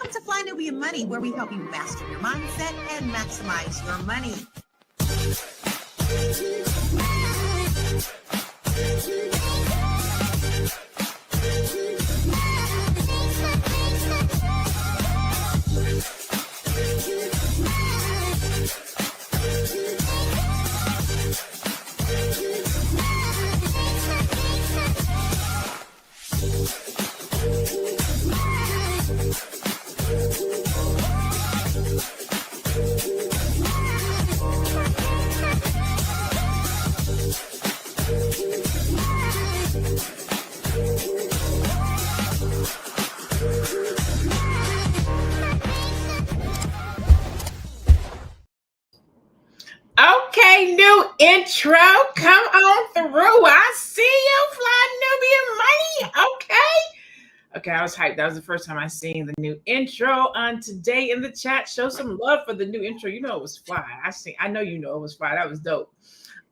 Welcome to Fly Nubian Money, where we help you master your mindset and maximize your money. Okay, new intro. Come on through. I see you, Fly Nubian Money. Okay, I was hyped. That was the first time I seen the new intro on today in the chat. Show some love for the new intro. You know it was fly. I know you know it was fly. That was dope.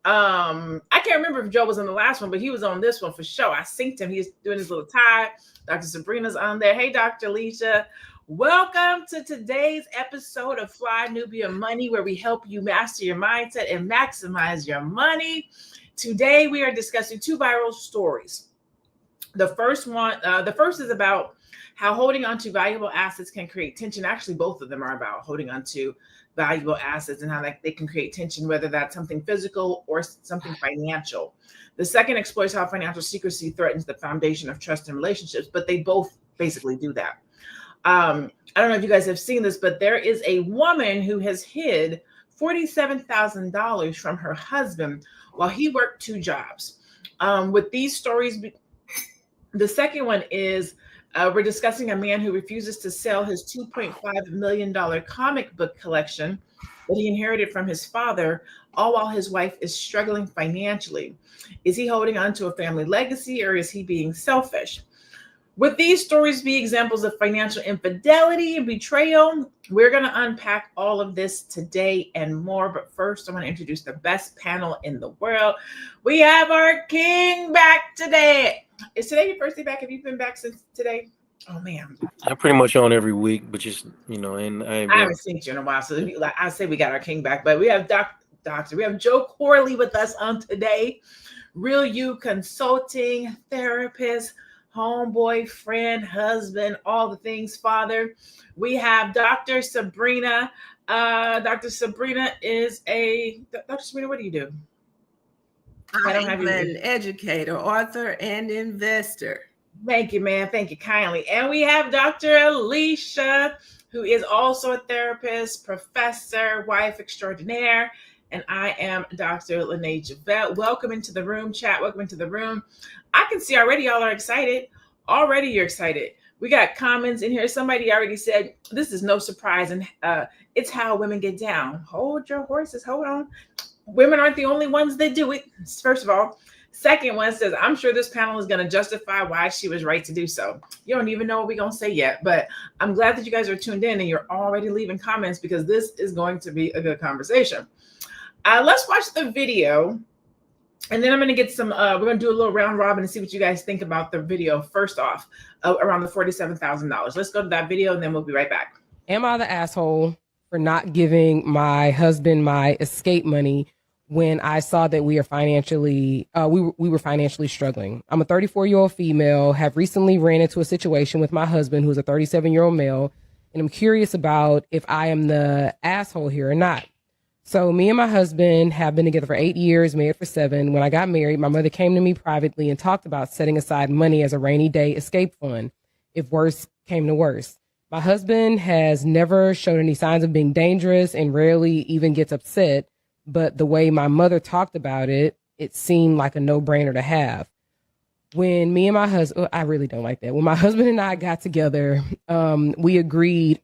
I can't remember if Joe was on the last one, but he was on this one for sure. I synced him. He's doing his little tie. Dr. Sabrina's on there. Hey, Dr. Alicia. Welcome to today's episode of Fly Nubian Money, where we help you master your mindset and maximize your money. Today, we are discussing two viral stories. The first is about how holding on to valuable assets can create tension. Actually, both of them are about holding on to valuable assets and how they can create tension, whether that's something physical or something financial. The second explores how financial secrecy threatens the foundation of trust and relationships, but they both basically do that. I don't know if you guys have seen this, but there is a woman who has hid $47,000 from her husband while he worked two jobs. With these stories, the second one is we're discussing a man who refuses to sell his $2.5 million comic book collection that he inherited from his father, all while his wife is struggling financially. Is he holding on to a family legacy, or is he being selfish? Would these stories be examples of financial infidelity and betrayal? We're going to unpack all of this today and more. But first, I want to introduce the best panel in the world. We have our king back today. Is today your first day back? Have you been back since today? Oh, man. I'm pretty much on every week, but just, and I haven't seen you in a while. So I say we got our king back. But we have we have Joe Corley with us on today. Real You Consulting, therapist, homeboy, friend, husband, all the things, father. We have Dr. Sabrina. Dr. Sabrina, what do you do? I'm an educator, author, and investor. Thank you, man. Thank you kindly. And we have Dr. Alicia, who is also a therapist, professor, wife extraordinaire. And I am Dr. LaNee Javet. Welcome into the room, chat. Welcome into the room. I can see already y'all are excited. Already you're excited. We got comments in here. Somebody already said, this is no surprise. And it's how women get down. Hold your horses. Hold on. Women aren't the only ones that do it. First of all. Second one says, I'm sure this panel is going to justify why she was right to do so. You don't even know what we're going to say yet. But I'm glad that you guys are tuned in and you're already leaving comments, because this is going to be a good conversation. Let's watch the video. And then I'm going to get some, we're going to do a little round robin and see what you guys think about the video. First off, around the $47,000. Let's go to that video and then we'll be right back. Am I the asshole for not giving my husband my escape money when I saw that we were financially struggling? I'm a 34-year-old female, have recently ran into a situation with my husband, who's a 37-year-old male, and I'm curious about if I am the asshole here or not. So me and my husband have been together for 8 years, married for 7. When I got married, my mother came to me privately and talked about setting aside money as a rainy day escape fund if worse came to worse. My husband has never showed any signs of being dangerous and rarely even gets upset. But the way my mother talked about it, it seemed like a no-brainer to have. When me and my husband, I really don't like that. When my husband and I got together, we agreed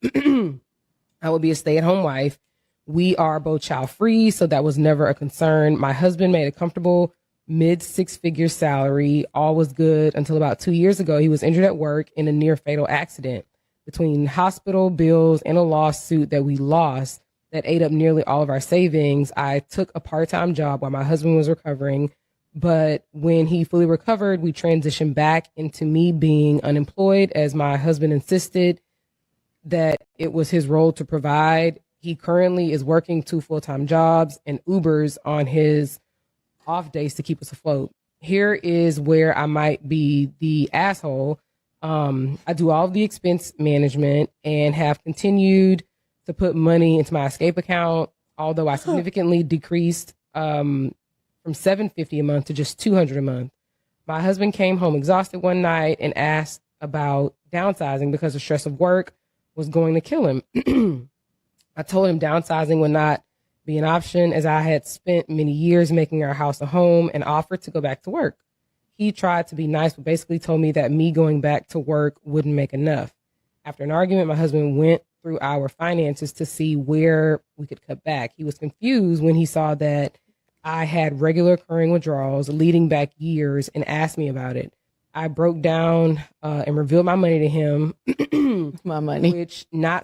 I would be a stay-at-home wife. We are both child-free, so that was never a concern. My husband made a comfortable mid-six-figure salary. All was good until about 2 years ago. He was injured at work in a near-fatal accident. Between hospital bills and a lawsuit that we lost that ate up nearly all of our savings, I took a part-time job while my husband was recovering. But when he fully recovered, we transitioned back into me being unemployed, as my husband insisted that it was his role to provide. He currently is working 2 full-time jobs and Ubers on his off days to keep us afloat. Here is where I might be the asshole. I do all of the expense management and have continued to put money into my escape account, although I significantly decreased from $750 a month to just $200 a month. My husband came home exhausted one night and asked about downsizing because the stress of work was going to kill him. I told him downsizing would not be an option as I had spent many years making our house a home and offered to go back to work. He tried to be nice, but basically told me that me going back to work wouldn't make enough. After an argument, my husband went through our finances to see where we could cut back. He was confused when he saw that I had regular occurring withdrawals leading back years and asked me about it. I broke down and revealed my money to him. My money. Which now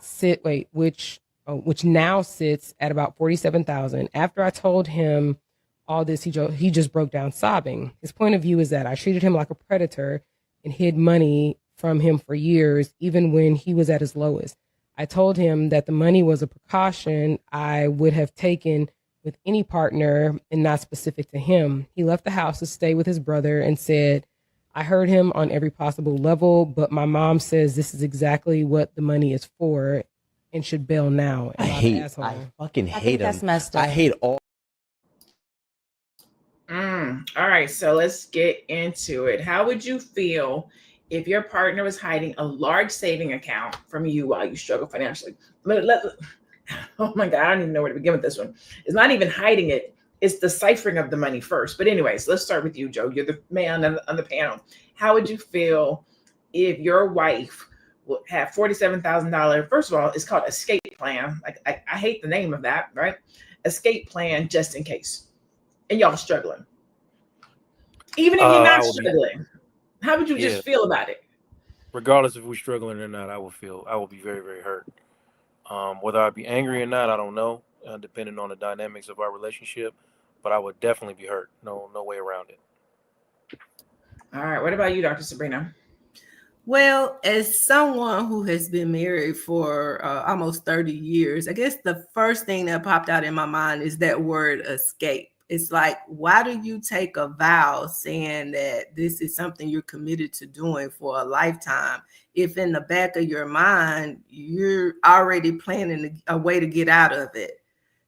sits at about $47,000. After I told him all this, he just broke down sobbing. His point of view is that I treated him like a predator and hid money from him for years, even when he was at his lowest. I told him that the money was a precaution I would have taken with any partner and not specific to him. He left the house to stay with his brother and said, I heard him on every possible level, but my mom says this is exactly what the money is for and should bail now. I fucking hate him. That's messed up. I hate all. All right, so let's get into it. How would you feel if your partner was hiding a large saving account from you while you struggle financially? Oh my God, I don't even know where to begin with this one. It's not even hiding it. It's deciphering of the money first. But anyways, let's start with you, Joe. You're the man on the panel. How would you feel if your wife would have $47,000? First of all, it's called escape plan. Like I hate the name of that, right? Escape plan just in case. And y'all struggling. Even if you're not struggling, how would you just feel about it? Regardless if we're struggling or not, I will be very, very hurt. Whether I'd be angry or not, I don't know, depending on the dynamics of our relationship, but I would definitely be hurt. No way around it. All right. What about you, Dr. Sabrina? Well, as someone who has been married for almost 30 years, I guess the first thing that popped out in my mind is that word escape. It's like, why do you take a vow saying that this is something you're committed to doing for a lifetime if in the back of your mind, you're already planning a way to get out of it?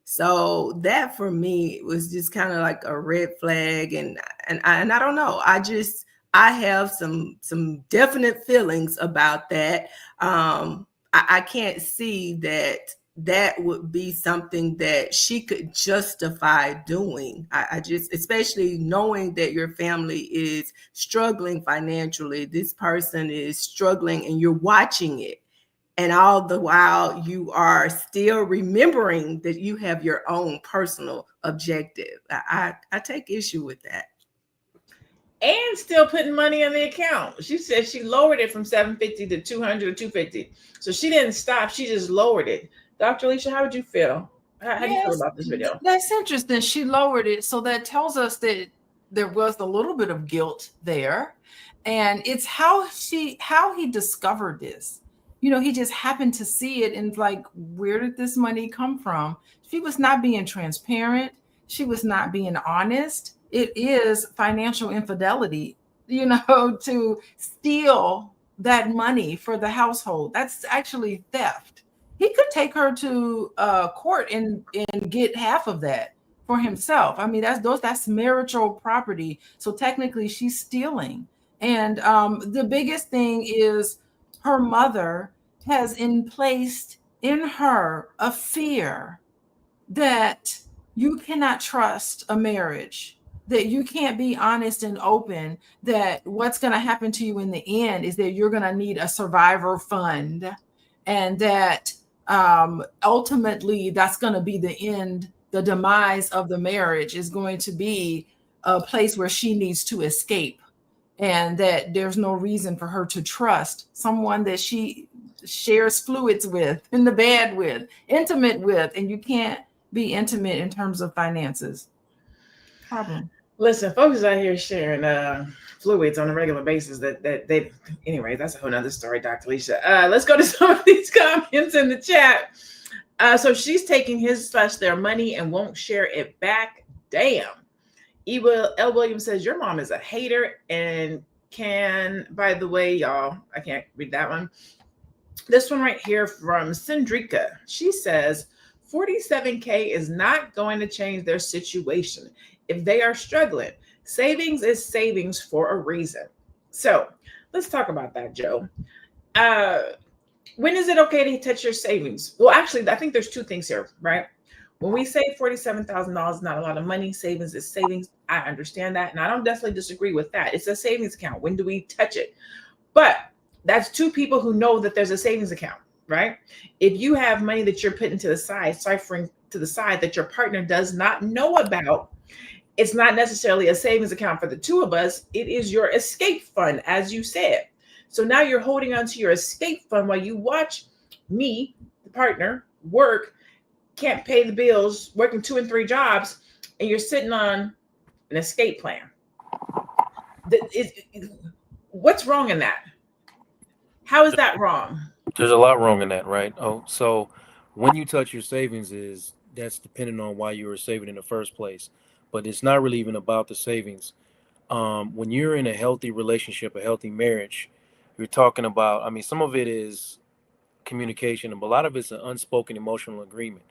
So that for me was just kind of like a red flag. And I don't know. I have some definite feelings about that. I can't see that would be something that she could justify doing. I just, especially knowing that your family is struggling financially, this person is struggling and you're watching it. And all the while you are still remembering that you have your own personal objective. I take issue with that. And still putting money in the account. She said she lowered it from $750 to $200 to $250. So she didn't stop. She just lowered it. Dr. Alicia, how would you feel? How do you feel about this video? That's interesting. She lowered it. So that tells us that there was a little bit of guilt there. And it's how he discovered this. You know, he just happened to see it and like, where did this money come from? She was not being transparent. She was not being honest. It is financial infidelity, you know, to steal that money for the household. That's actually theft. He could take her to court and get half of that for himself. I mean, that's marital property. So technically she's stealing. And the biggest thing is her mother has placed in her a fear that you cannot trust a marriage, that you can't be honest and open, that what's going to happen to you in the end is that you're going to need a survivor fund, and that ultimately that's going to be the end. The demise of the marriage is going to be a place where she needs to escape, and that there's no reason for her to trust someone that she shares fluids with, in the bed with, intimate with, and you can't be intimate in terms of finances. Problem. Listen, folks out here sharing fluids on a regular basis that they anyway, that's a whole nother story, Dr. Alicia. Let's go to some of these comments in the chat. So she's taking his/their money and won't share it back. Damn. L. Williams says, your mom is a hater and can, by the way, y'all, I can't read that one. This one right here from Cindrika. She says, 47K is not going to change their situation if they are struggling. Savings is savings for a reason. So let's talk about that, Joe. When is it okay to touch your savings? Well, actually, I think there's two things here, right? When we say $47,000 is not a lot of money, savings is savings. I understand that. And I don't definitely disagree with that. It's a savings account. When do we touch it? But that's two people who know that there's a savings account, right? If you have money that you're putting to the side, ciphering to the side that your partner does not know about, it's not necessarily a savings account for the two of us. It is your escape fund, as you said. So now you're holding on to your escape fund while you watch me, the partner, work, can't pay the bills, working 2 and 3 jobs, and you're sitting on an escape plan. What's wrong in that? How is that wrong? There's a lot wrong in that, right? Oh, so when you touch your savings, that's depending on why you were saving in the first place. But it's not really even about the savings. When you're in a healthy relationship, a healthy marriage, you're talking about, I mean, some of it is communication, and a lot of it's an unspoken emotional agreement.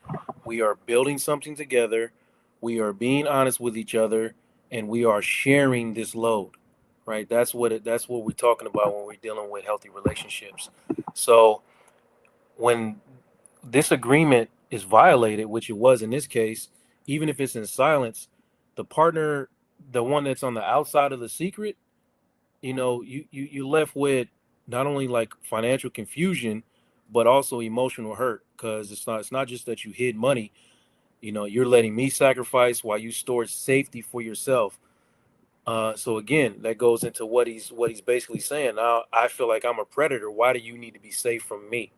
We are building something together. We are being honest with each other, and we are sharing this load, right? That's what we're talking about when we're dealing with healthy relationships. So when this agreement is violated, which it was in this case, even if it's in silence, the partner, the one that's on the outside of the secret, you left with not only like financial confusion, but also emotional hurt, because it's not just that you hid money. You're letting me sacrifice while you stored safety for yourself. So again, that goes into what he's basically saying. Now, I feel like I'm a predator. Why do you need to be safe from me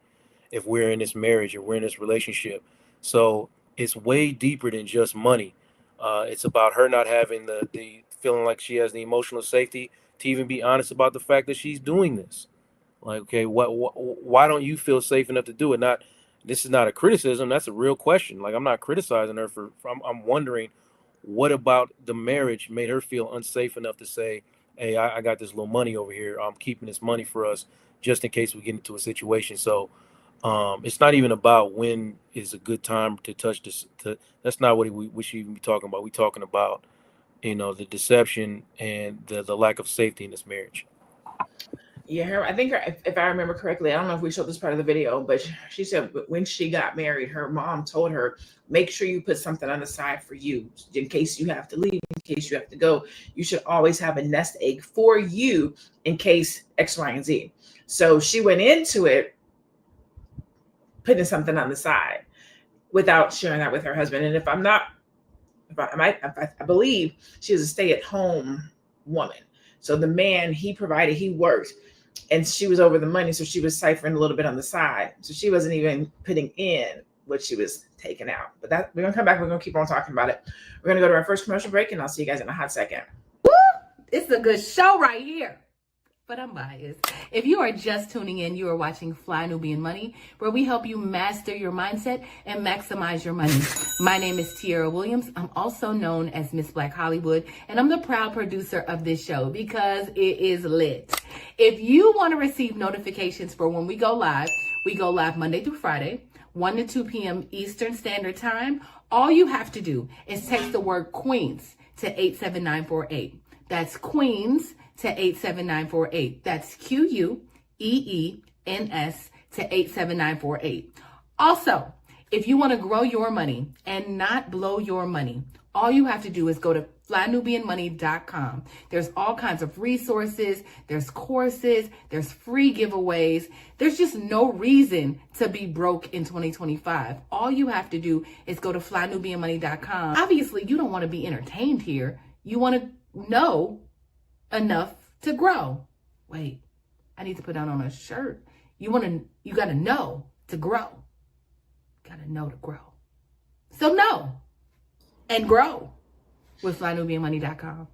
if we're in this marriage or we're in this relationship? So it's way deeper than just money. It's about her not having the feeling like she has the emotional safety to even be honest about the fact that she's doing this. Like, okay, why don't you feel safe enough to do it? This is not a criticism. That's a real question. Like, I'm not criticizing her I'm wondering what about the marriage made her feel unsafe enough to say, hey, I got this little money over here. I'm keeping this money for us just in case we get into a situation. So it's not even about when is a good time to touch this. That's not what we should even be talking about. We're talking about, the deception and the lack of safety in this marriage. Yeah, I think if I remember correctly, I don't know if we showed this part of the video, but she said when she got married, her mom told her, make sure you put something on the side for you in case you have to leave, in case you have to go. You should always have a nest egg for you in case X, Y, and Z. So she went into it putting something on the side without sharing that with her husband. And I believe she was a stay-at-home woman. So the man, he worked. And she was over the money, so she was ciphering a little bit on the side. So she wasn't even putting in what she was taking out. But we're going to come back. We're going to keep on talking about it. We're going to go to our first commercial break, and I'll see you guys in a hot second. Woo! It's a good show right here. But I'm biased. If you are just tuning in, you are watching Fly Nubian Money, where we help you master your mindset and maximize your money. My name is Tiara Williams. I'm also known as Miss Black Hollywood, and I'm the proud producer of this show because it is lit. If you want to receive notifications for when we go live Monday through Friday, 1 to 2 p.m. Eastern Standard Time. All you have to do is text the word Queens to 87948. That's Queens to 87948. That's QUEENS to 87948. Also, if you want to grow your money and not blow your money, all you have to do is go to flynubianmoney.com. There's all kinds of resources, there's courses, there's free giveaways. There's just no reason to be broke in 2025. All you have to do is go to flynubianmoney.com. Obviously, you don't want to be entertained here. You want to know enough to grow. Wait, I need to put that on a shirt. You got to know to grow. Got to know to grow. So know and grow with flynubianmoney.com.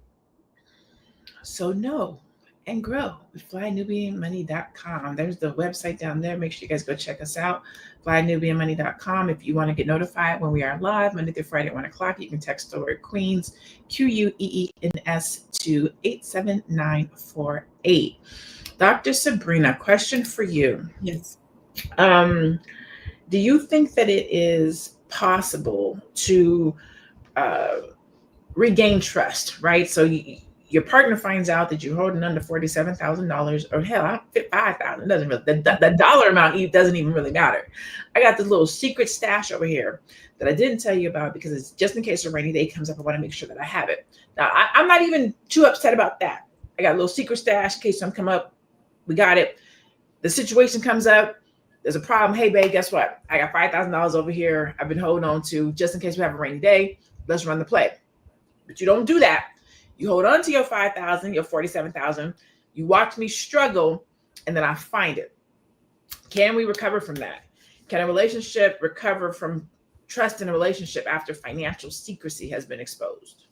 So know and grow with flynubianmoney.com. There's the website down there. Make sure you guys go check us out. Flynubianmoney.com. If you want to get notified when we are live Monday through Friday at 1 o'clock, you can text the word Queens, QUEENS, to 87948. Dr. Sabrina, question for you. Yes. Do you think that it is possible to regain trust, right? So your partner finds out that you're holding under $47,000, or hell, $5,000. Doesn't really, the dollar amount doesn't even really matter. I got this little secret stash over here that I didn't tell you about because it's just in case a rainy day comes up. I want to make sure that I have it. Now, I'm not even too upset about that. I got a little secret stash in case something come up. We got it. The situation comes up. There's a problem. Hey, babe, guess what? I got $5,000 over here. I've been holding on to just in case we have a rainy day. Let's run the play. But you don't do that. You hold on to your 5,000, your 47,000. You watch me struggle, and then I find it. Can we recover from that? Can a relationship recover from trust in a relationship after financial secrecy has been exposed?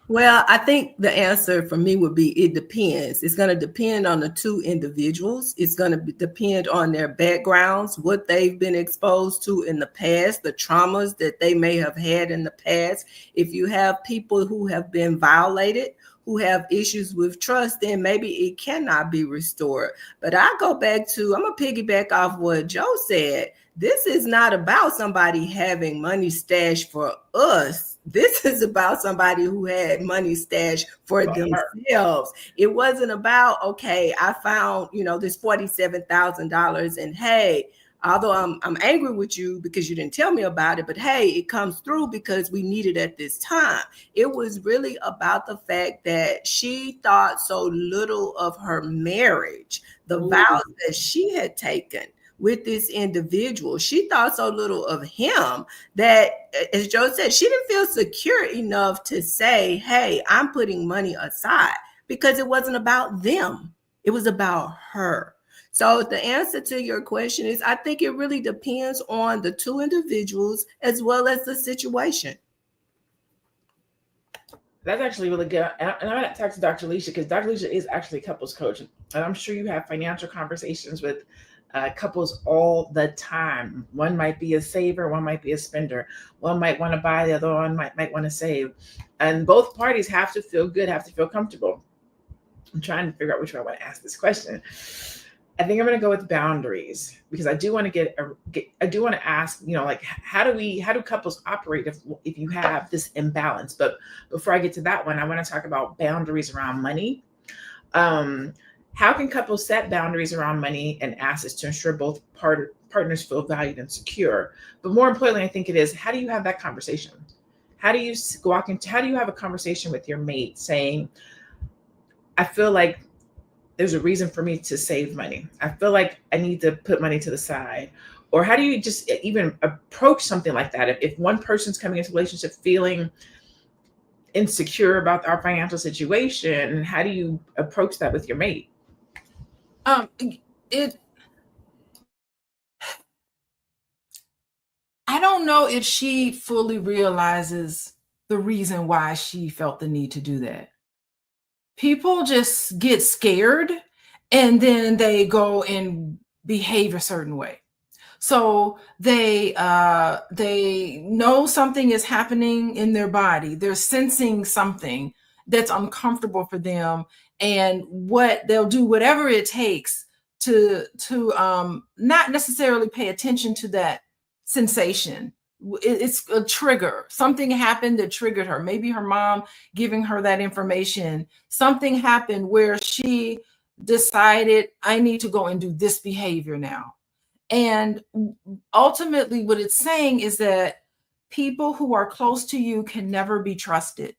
Well, I think the answer for me would be it depends. It's going to depend on the two individuals. It's going to depend on their backgrounds, what they've been exposed to in the past, the traumas that they may have had in the past. If you have people who have been violated, who have issues with trust, then maybe it cannot be restored. But I go back to, I'm going to piggyback off what Joe said. This is not about somebody having money stashed for us. This is about somebody who had money stashed for themselves. It wasn't about, okay, I found, this $47,000 and hey, although I'm angry with you because you didn't tell me about it, but hey, it comes through because we need it at this time. It was really about the fact that she thought so little of her marriage, the vows that she had taken with this individual. She thought so little of him that, as Joe said, she didn't feel secure enough to say, hey, I'm putting money aside, because it wasn't about them. It was about her. So the answer to your question is, I think it really depends on the two individuals as well as the situation. That's actually really good. And I'm going to talk to Dr. Alicia, because Dr. Alicia is actually a couples coach. And I'm sure you have financial conversations with couples all the time. One might be a saver, one might be a spender. One might want to buy, the other one might want to save. And both parties have to feel good, have to feel comfortable. I'm trying to figure out which way I want to ask this question. I think I'm going to go with boundaries, because I do want to ask, how do couples operate if you have this imbalance? But before I get to that one, I want to talk about boundaries around money. How can couples set boundaries around money and assets to ensure both partners feel valued and secure? But more importantly, I think it is, how do you have that conversation? How do you have a conversation with your mate saying, I feel like there's a reason for me to save money. I feel like I need to put money to the side. Or how do you just even approach something like that? If one person's coming into a relationship feeling insecure about our financial situation, how do you approach that with your mate? I don't know if she fully realizes the reason why she felt the need to do that. People just get scared and then they go and behave a certain way. So they know something is happening in their body. They're sensing something that's uncomfortable for them, and they'll do whatever it takes to not necessarily pay attention to that sensation. It's a trigger. Something happened that triggered her. Maybe her mom giving her that information. Something happened where she decided, I need to go and do this behavior now. And ultimately what it's saying is that people who are close to you can never be trusted.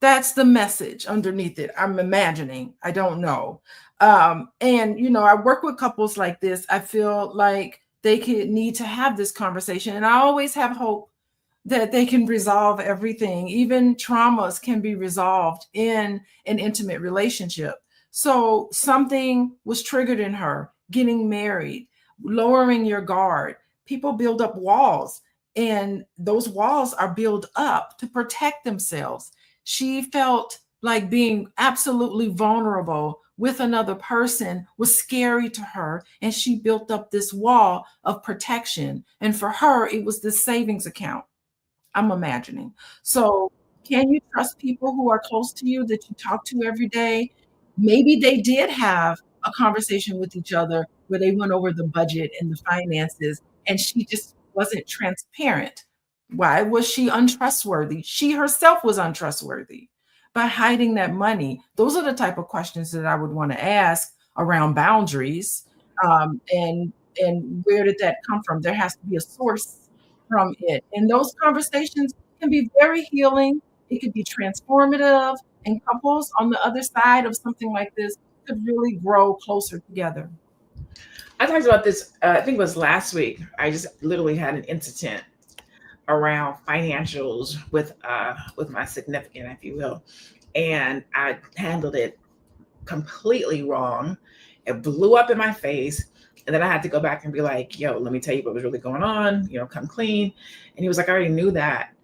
That's the message underneath it. I'm imagining. I don't know. And, I work with couples like this. I feel like they need to have this conversation. And I always have hope that they can resolve everything. Even traumas can be resolved in an intimate relationship. So something was triggered in her, getting married, lowering your guard. People build up walls, and those walls are built up to protect themselves. She felt like being absolutely vulnerable with another person was scary to her. And she built up this wall of protection. And for her, it was this savings account, I'm imagining. So can you trust people who are close to you that you talk to every day? Maybe they did have a conversation with each other where they went over the budget and the finances, and she just wasn't transparent. Why was she untrustworthy? She herself was untrustworthy by hiding that money. Those are the type of questions that I would want to ask around boundaries. And where did that come from? There has to be a source from it. And those conversations can be very healing. It could be transformative, and couples on the other side of something like this could really grow closer together. I talked about this, I think it was last week. I just literally had an incident around financials with my significant, if you will. And I handled it completely wrong. It blew up in my face. And then I had to go back and be like, yo, let me tell you what was really going on, come clean. And he was like, I already knew that.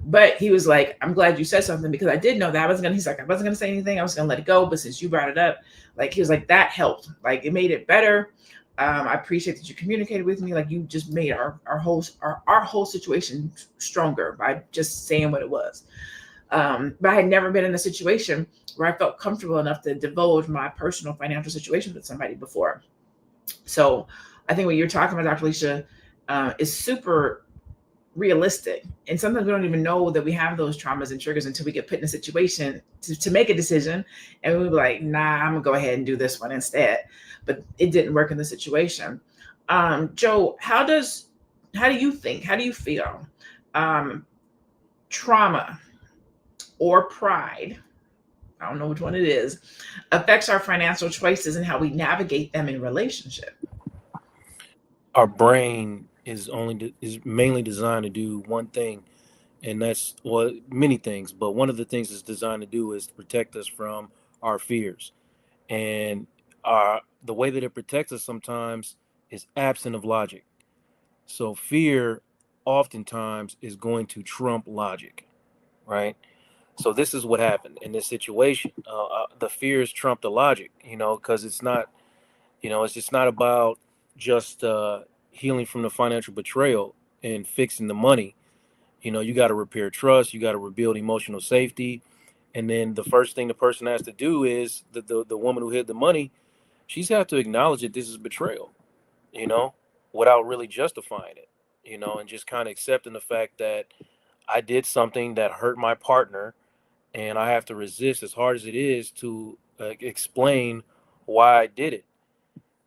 But he was like, I'm glad you said something, because I did know that. He's like, I wasn't going to say anything. I was going to let it go. But since you brought it up, like, he was like, that helped. Like, it made it better. I appreciate that you communicated with me. Like, you just made our whole situation stronger by just saying what it was. But I had never been in a situation where I felt comfortable enough to divulge my personal financial situation with somebody before. So I think what you're talking about, Dr. Alicia, is super realistic. And sometimes we don't even know that we have those traumas and triggers until we get put in a situation to make a decision. And we'll be like, nah, I'm gonna go ahead and do this one instead. But it didn't work in the situation. Joe, how do you feel trauma or pride, I don't know which one it is, affects our financial choices and how we navigate them in relationship? Our brain is mainly designed to do one thing, and that's, well, many things, but one of the things it's designed to do is to protect us from our fears. And the way that it protects us sometimes is absent of logic. So fear oftentimes is going to trump logic, right? So this is what happened in this situation. The fears trump the logic, because it's not, it's just not about just healing from the financial betrayal and fixing the money. You got to repair trust. You got to rebuild emotional safety. And then the first thing the person has to do is the woman who hid the money, she's have to acknowledge that this is betrayal, without really justifying it, and just kind of accepting the fact that I did something that hurt my partner, and I have to resist as hard as it is to explain why I did it.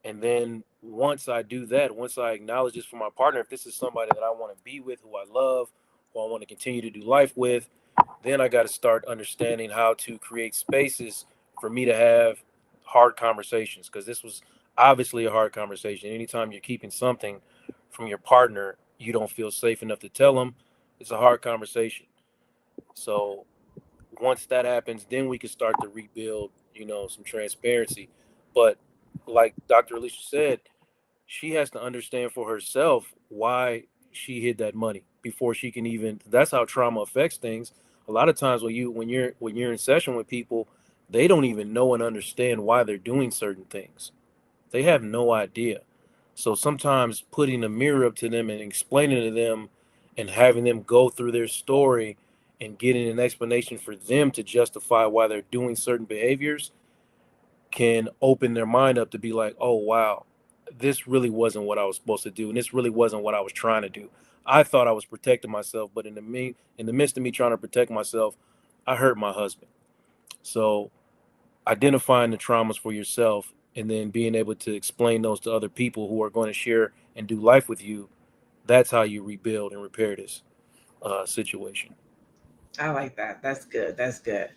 And then once I do that, once I acknowledge this for my partner, if this is somebody that I want to be with, who I love, who I want to continue to do life with, then I got to start understanding how to create spaces for me to have hard conversations, because this was obviously a hard conversation. Anytime you're keeping something from your partner you don't feel safe enough to tell them, it's a hard conversation. So once that happens, then we can start to rebuild, some transparency. But like Dr. Alicia said, she has to understand for herself why she hid that money before she can even. That's how trauma affects things. A lot of times when you're in session with people, they don't even know and understand why they're doing certain things. They have no idea. So sometimes putting a mirror up to them and explaining to them and having them go through their story and getting an explanation for them to justify why they're doing certain behaviors can open their mind up to be like, oh, wow, this really wasn't what I was supposed to do. And this really wasn't what I was trying to do. I thought I was protecting myself, but in the midst of me trying to protect myself, I hurt my husband. So identifying the traumas for yourself and then being able to explain those to other people who are going to share and do life with you, that's how you rebuild and repair this situation. I like that. That's good. That's good.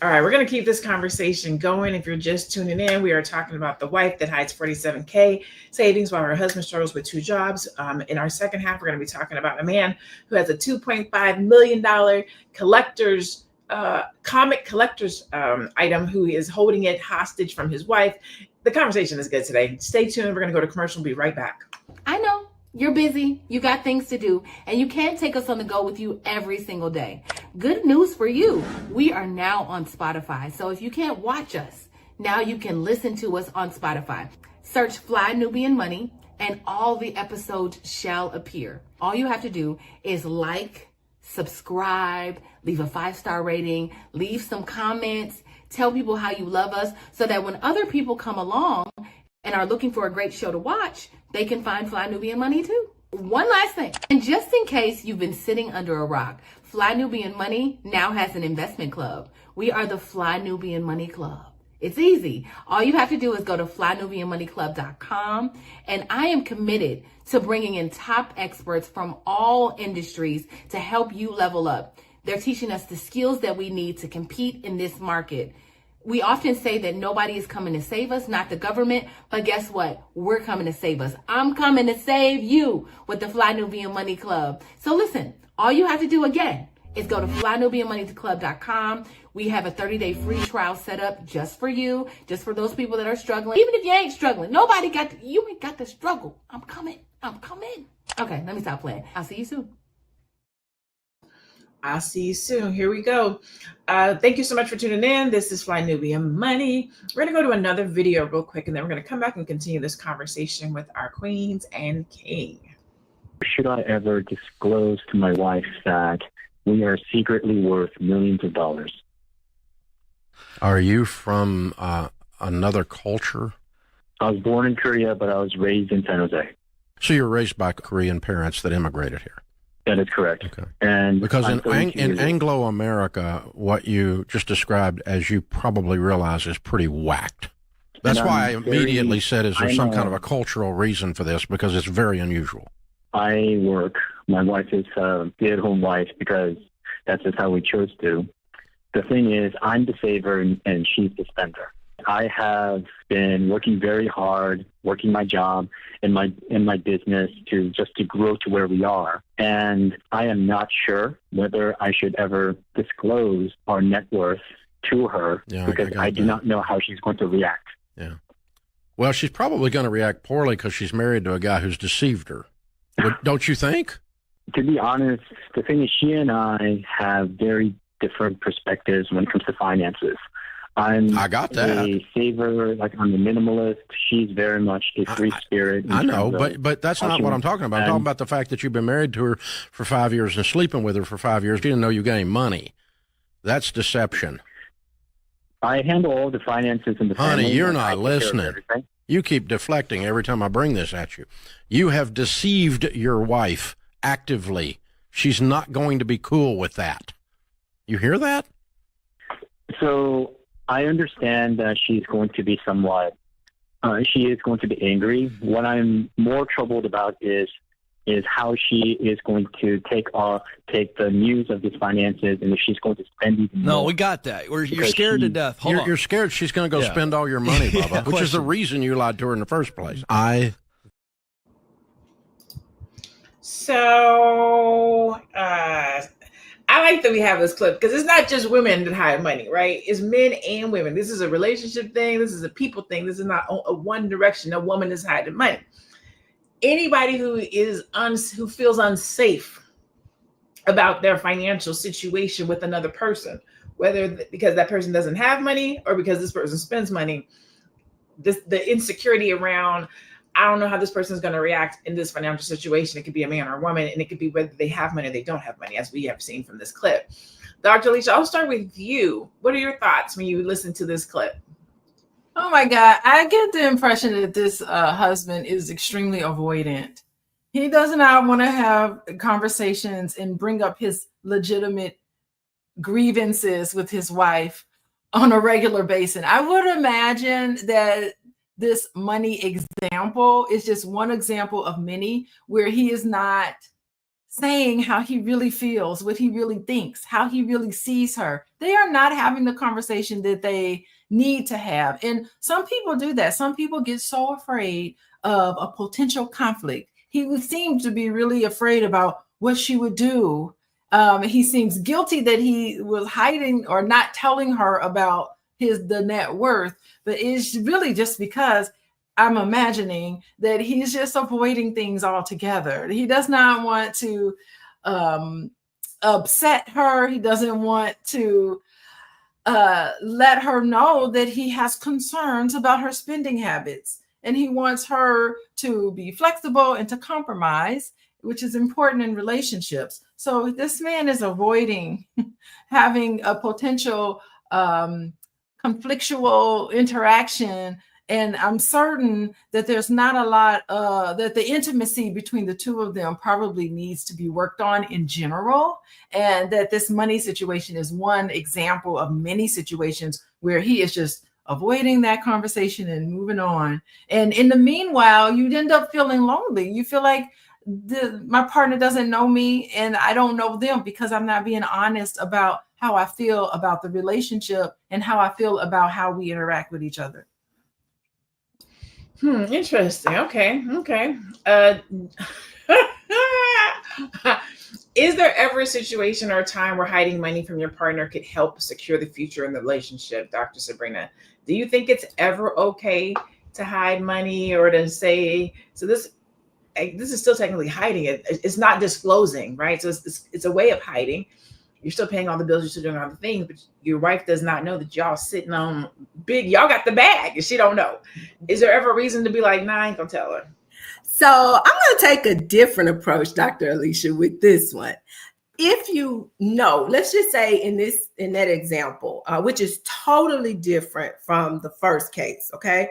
All right. We're going to keep this conversation going. If you're just tuning in, we are talking about the wife that hides $47K savings while her husband struggles with 2 jobs. In our second half, we're going to be talking about a man who has a $2.5 million comic collector's item, who is holding it hostage from his wife. The conversation is good today. Stay tuned. We're going to go to commercial and be right back. I know. You're busy, you got things to do, and you can't take us on the go with you every single day. Good news for you. We are now on Spotify. So if you can't watch us, now you can listen to us on Spotify. Search Fly Nubian Money and all the episodes shall appear. All you have to do is like, subscribe, leave a 5-star rating, leave some comments, tell people how you love us so that when other people come along and are looking for a great show to watch, they can find Fly Nubian Money too. One last thing, and just in case you've been sitting under a rock, Fly Nubian Money now has an investment club. We are the Fly Nubian Money Club. It's easy. All you have to do is go to flynubianmoneyclub.com, and I am committed to bringing in top experts from all industries to help you level up. They're teaching us the skills that we need to compete in this market. We often say that nobody is coming to save us, not the government, but guess what? We're coming to save us. I'm coming to save you with the Fly Nubian Money Club. So listen, all you have to do again is go to flynubianmoneyclub.com. We have a 30-day free trial set up just for you, just for those people that are struggling. Even if you ain't struggling, you ain't got to struggle. I'm coming. Okay, let me stop playing. I'll see you soon. I'll see you soon. Here we go. Thank you so much for tuning in. This is Fly Nubian Money. We're going to go to another video real quick, and then we're going to come back and continue this conversation with our queens and king. Should I ever disclose to my wife that we are secretly worth millions of dollars? Are you from another culture? I was born in Korea, but I was raised in San Jose. So you were raised by Korean parents that immigrated here? That is correct. Okay. And because in Anglo-America, what you just described, as you probably realize, is pretty whacked. That's why I immediately said, is there some kind of a cultural reason for this? Because it's very unusual. I work. My wife is a stay-at-home wife because that's just how we chose to. The thing is, I'm the saver and she's the spender. I have been working very hard, working my job in my business to grow to where we are. And I am not sure whether I should ever disclose our net worth to her because I do not know how she's going to react. Yeah. Well, she's probably going to react poorly because she's married to a guy who's deceived her. Don't you think? To be honest, the thing is, she and I have very different perspectives when it comes to finances. I got that. A saver, like I'm a minimalist. She's very much a free spirit. I know, but that's not what I'm talking about. I'm talking about the fact that you've been married to her for 5 years and sleeping with her for 5 years. She didn't know you got any money. That's deception. I handle all the finances in the family. Honey, you're not listening. You keep deflecting every time I bring this at you. You have deceived your wife actively. She's not going to be cool with that. You hear that? So I understand that she's going to be somewhat, she is going to be angry. What I'm more troubled about is how she is going to take the news of these finances and if she's going to spend even more. No, we got that. You're scared to death. Hold on. You're scared she's going to go spend all your money, Bubba, which is the reason you lied to her in the first place. So, I like that we have this clip because it's not just women that hide money, right? It's men and women. This is a relationship thing. This is a people thing. This is not a one direction. A woman is hiding money. Anybody who feels unsafe about their financial situation with another person, whether because that person doesn't have money or because this person spends money, the insecurity around, I don't know how this person is going to react in this financial situation. It could be a man or a woman, and it could be whether they have money or they don't have money, as we have seen from this clip. Dr. Alicia, I'll start with you. What are your thoughts when you listen to this clip? Oh my God. I get the impression that this husband is extremely avoidant. He does not want to have conversations and bring up his legitimate grievances with his wife on a regular basis. I would imagine that this money example is just one example of many where he is not saying how he really feels, what he really thinks, how he really sees her. They are not having the conversation that they need to have. And some people do that. Some people get so afraid of a potential conflict. He seemed to be really afraid about what she would do. He seems guilty that he was hiding or not telling her about the net worth, but it's really just because I'm imagining that he's just avoiding things altogether. He does not want to upset her. He doesn't want to let her know that he has concerns about her spending habits. And he wants her to be flexible and to compromise, which is important in relationships. So this man is avoiding having a potential conflictual interaction. And I'm certain that there's not a lot, that the intimacy between the two of them probably needs to be worked on in general. And that this money situation is one example of many situations where he is just avoiding that conversation and moving on. And in the meanwhile, you end up feeling lonely. You feel like my partner doesn't know me and I don't know them because I'm not being honest about how I feel about the relationship and how I feel about how we interact with each other. Interesting. Okay. Is there ever a situation or a time where hiding money from your partner could help secure the future in the relationship, Dr. Sabrina? Do you think it's ever okay to hide money or to say, so this is still technically hiding it. It's not disclosing, right? So it's a way of hiding. You're still paying all the bills, you're still doing all the things, but your wife does not know that y'all sitting on y'all got the bag and she don't know. Is there ever a reason to be like, nah, I ain't gonna tell her? So I'm going to take a different approach, Dr. Alicia, with this one. If you know, let's just say in that example, which is totally different from the first case, okay?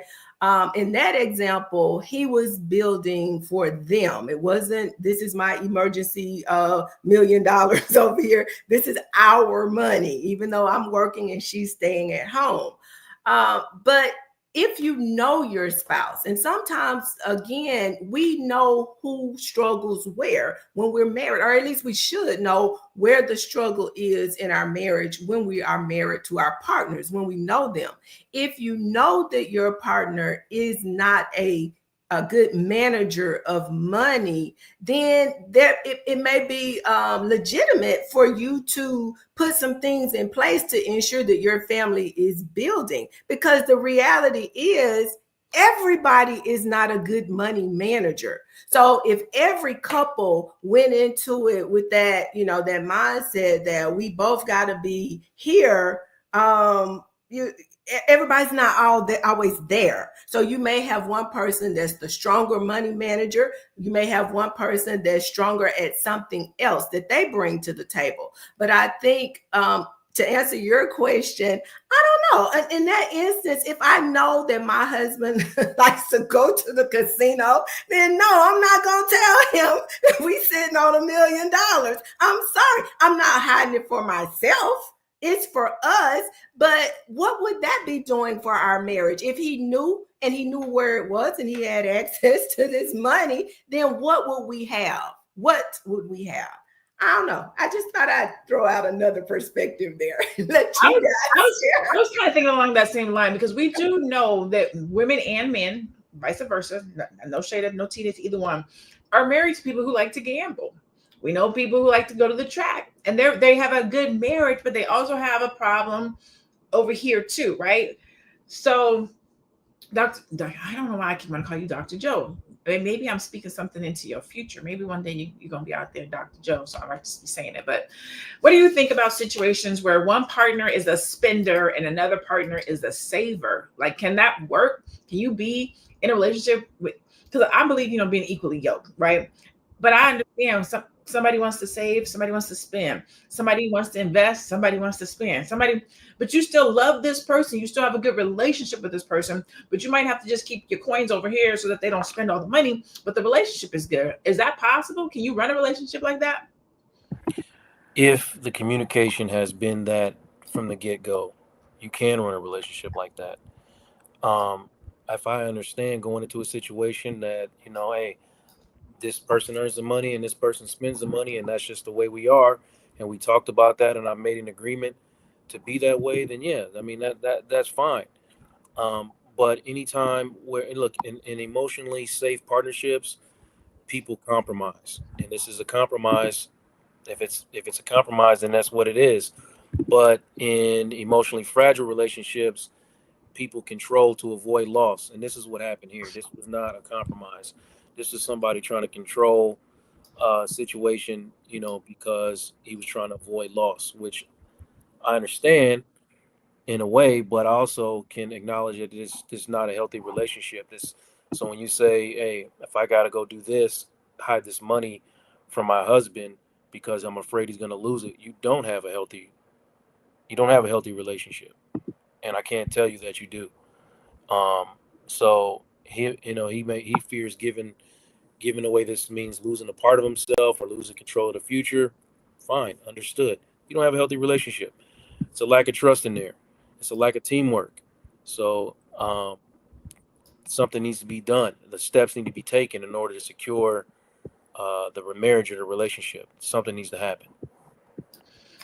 In that example, he was building for them. It wasn't, this is my emergency $1 million over here. This is our money, even though I'm working and she's staying at home. But if you know your spouse, and sometimes, again, we know who struggles where when we're married, or at least we should know where the struggle is in our marriage when we are married to our partners, when we know them. If you know that your partner is not a good manager of money, then it may be legitimate for you to put some things in place to ensure that your family is building. Because the reality is everybody is not a good money manager. So if every couple went into it with that, that mindset that we both got to be here, everybody's not always there. So you may have one person that's the stronger money manager. You may have one person that's stronger at something else that they bring to the table. But I think to answer your question, I don't know. In that instance, if I know that my husband likes to go to the casino, then no, I'm not going to tell him that we sitting on $1 million. I'm sorry. I'm not hiding it for myself. It's for us, but what would that be doing for our marriage? If he knew and he knew where it was and he had access to this money, then what would we have? What would we have? I don't know. I just thought I'd throw out another perspective there. I was kind of thinking along that same line because we do know that women and men, vice versa, no shade, no tea to either one, are married to people who like to gamble. We know people who like to go to the track and they have a good marriage, but they also have a problem over here too, right? So, I don't know why I keep want to call you Dr. Joe. I mean, maybe I'm speaking something into your future. Maybe one day you're going to be out there, Dr. Joe. So I might just be saying it. But what do you think about situations where one partner is a spender and another partner is a saver? Like, can that work? Can you be in a relationship with, because I believe, being equally yoked, right? But I understand somebody wants to save, somebody wants to spend, somebody wants to invest, somebody wants to spend, but you still love this person. You still have a good relationship with this person, but you might have to just keep your coins over here so that they don't spend all the money, but the relationship is good. Is that possible? Can you run a relationship like that? If the communication has been that from the get-go, you can run a relationship like that. If I understand going into a situation that, hey, this person earns the money and this person spends the money and that's just the way we are, and we talked about that and I made an agreement to be that way, then yeah, I mean that's fine. But anytime where, look, in emotionally safe partnerships, people compromise, and this is a compromise. If it's a compromise, then that's what it is. But in emotionally fragile relationships, people control to avoid loss. And this is what happened here. This was not a compromise. This was somebody trying to control a situation, you know, because he was trying to avoid loss, which I understand in a way, but I also can acknowledge that this is not a healthy relationship. So when you say, hey, if I got to go do this, hide this money from my husband because I'm afraid he's going to lose it, you don't have a healthy relationship. And I can't tell you that you do. So he fears giving away this means losing a part of himself or losing control of the future. Fine, understood. You don't have a healthy relationship. It's a lack of trust in there. It's a lack of teamwork. So something needs to be done. The steps need to be taken in order to secure the marriage or the relationship. Something needs to happen.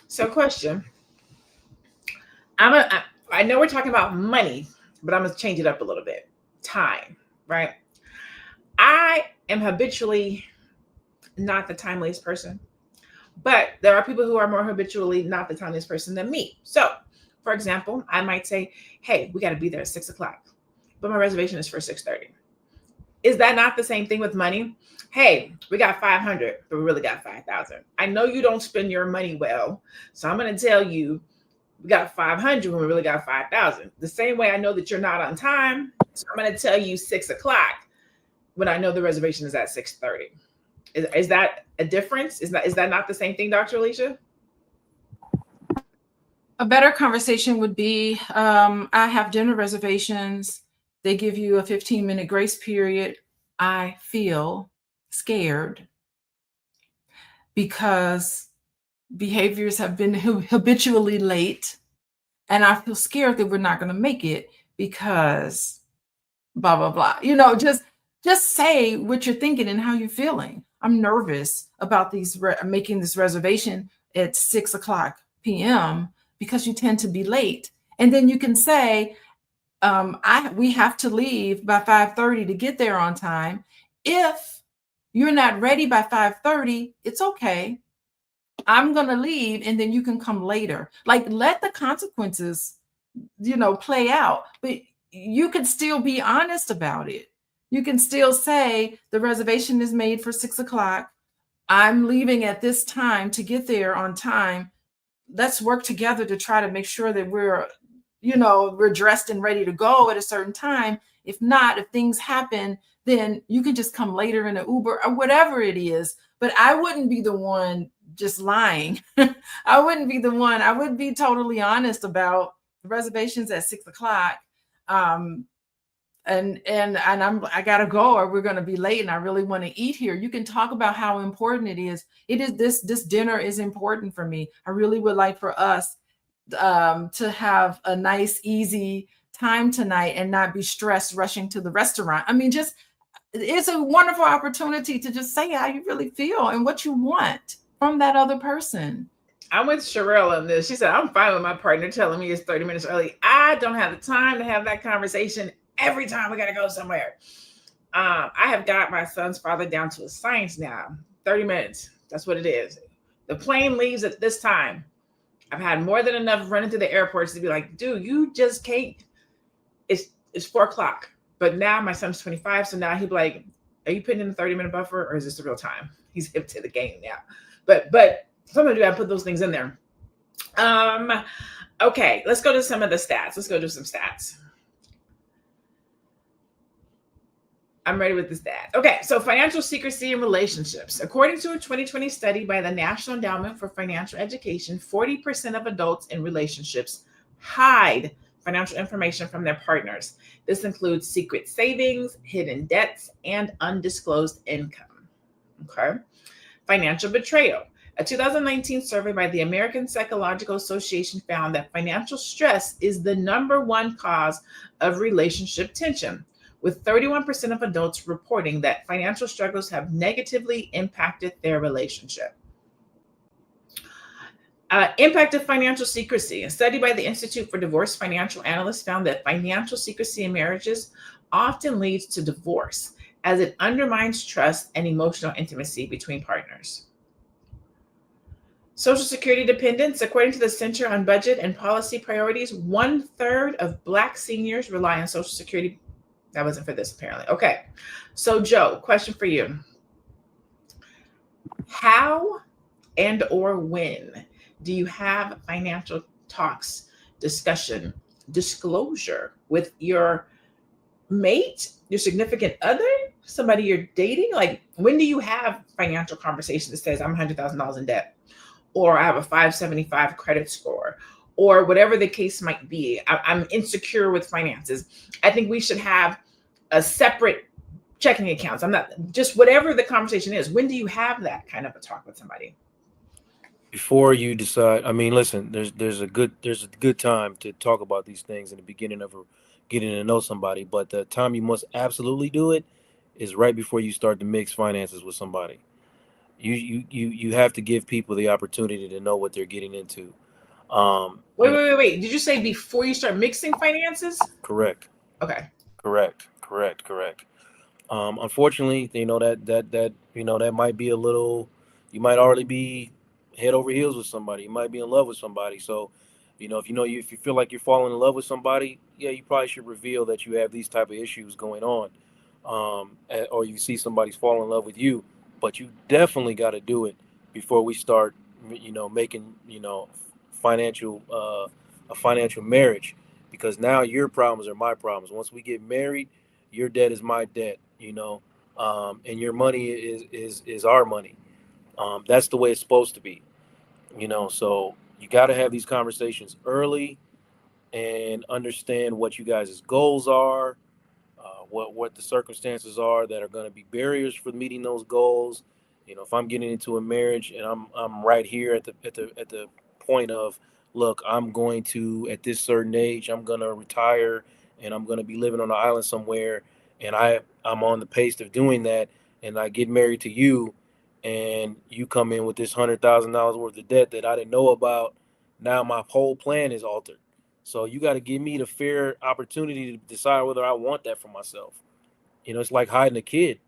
So, question. I know we're talking about money, but I'm going to change it up a little bit. Time, right? I am habitually not the timeliest person, but there are people who are more habitually not the timeliest person than me. So, for example, I might say, hey, we got to be there at 6:00, but my reservation is for 6:30. Is that not the same thing with money? Hey, we got 500, but we really got 5,000. I know you don't spend your money well, so I'm going to tell you we got 500 when we really got 5,000. The same way I know that you're not on time, so I'm going to tell you 6:00 when I know the reservation is at 6:30. Is that a difference? Is that not the same thing, Dr. Alicia? A better conversation would be, I have dinner reservations. They give you a 15-minute grace period. I feel scared because behaviors have been habitually late. And I feel scared that we're not going to make it because blah, blah, blah. You know, just say what you're thinking and how you're feeling. I'm nervous about making this reservation at 6:00 p.m. because you tend to be late. And then you can say, we have to leave by 5:30 to get there on time. If you're not ready by 5:30, it's okay. I'm going to leave and then you can come later. Like, let the consequences, play out. But you can still be honest about it. You can still say the reservation is made for 6:00. I'm leaving at this time to get there on time. Let's work together to try to make sure that we're dressed and ready to go at a certain time. If not, if things happen, then you can just come later in an Uber or whatever it is. But I wouldn't be the one just lying. I wouldn't be the one. I would be totally honest about the reservations at 6:00. And I gotta go or we're gonna be late and I really want to eat here. You can talk about how important it is. This dinner is important for me. I really would like for us to have a nice, easy time tonight and not be stressed rushing to the restaurant. I mean, it's a wonderful opportunity to just say how you really feel and what you want from that other person. I'm with Sherelle on this. She said, I'm fine with my partner telling me it's 30 minutes early. I don't have the time to have that conversation every time we got to go somewhere. I have got my son's father down to a science now. 30 minutes. That's what it is. The plane leaves at this time. I've had more than enough running through the airports to be like, dude, you just can't. It's 4:00. But now my son's 25. So now he'd be like, are you putting in a 30-minute buffer or is this the real time? He's hip to the game now. But somebody do I put those things in there. Okay, let's go to some of the stats. Let's go do some stats. I'm ready with the stats. Okay, so financial secrecy in relationships. According to a 2020 study by the National Endowment for Financial Education, 40% of adults in relationships hide financial information from their partners. This includes secret savings, hidden debts, and undisclosed income. Okay. Financial betrayal. A 2019 survey by the American Psychological Association found that financial stress is the #1 cause of relationship tension, with 31% of adults reporting that financial struggles have negatively impacted their relationship. Impact of financial secrecy. A study by the Institute for Divorce Financial Analysts found that financial secrecy in marriages often leads to divorce, as it undermines trust and emotional intimacy between partners. Social Security dependents, according to the Center on Budget and Policy Priorities, 1/3 of Black seniors rely on Social Security. That wasn't for this, apparently. Okay. So, Joe, question for you. How and or when do you have financial talks, discussion, disclosure with your mate, your significant other, somebody you're dating? Like, when do you have financial conversation that says, I'm $100,000 in debt, or I have a 575 credit score, or whatever the case might be? I'm insecure with finances. I think we should have a separate checking accounts. I'm not, just whatever the conversation is. When do you have that kind of a talk with somebody? Before you decide, I mean, listen, there's a good time to talk about these things in the beginning of getting to know somebody, but the time you must absolutely do it is right before you start to mix finances with somebody. You have to give people the opportunity to know what they're getting into. Wait. Did you say before you start mixing finances? Correct. Okay. Correct. Unfortunately, that might be a little. You might already be head over heels with somebody. You might be in love with somebody. So, if you feel like you're falling in love with somebody, yeah, you probably should reveal that you have these type of issues going on, or you see somebody's falling in love with you. But you definitely got to do it before we start, making a financial marriage, because now your problems are my problems. Once we get married, your debt is my debt, and your money is our money. That's the way it's supposed to be, so you got to have these conversations early and understand what you guys' goals are, what the circumstances are that are going to be barriers for meeting those goals. If I'm getting into a marriage and I'm right here at the point of, look, I'm going to, at this certain age, I'm going to retire and I'm going to be living on an island somewhere, and I'm on the pace of doing that, and I get married to you, and you come in with this $100,000 worth of debt that I didn't know about. Now my whole plan is altered. So you got to give me the fair opportunity to decide whether I want that for myself. It's like hiding a kid.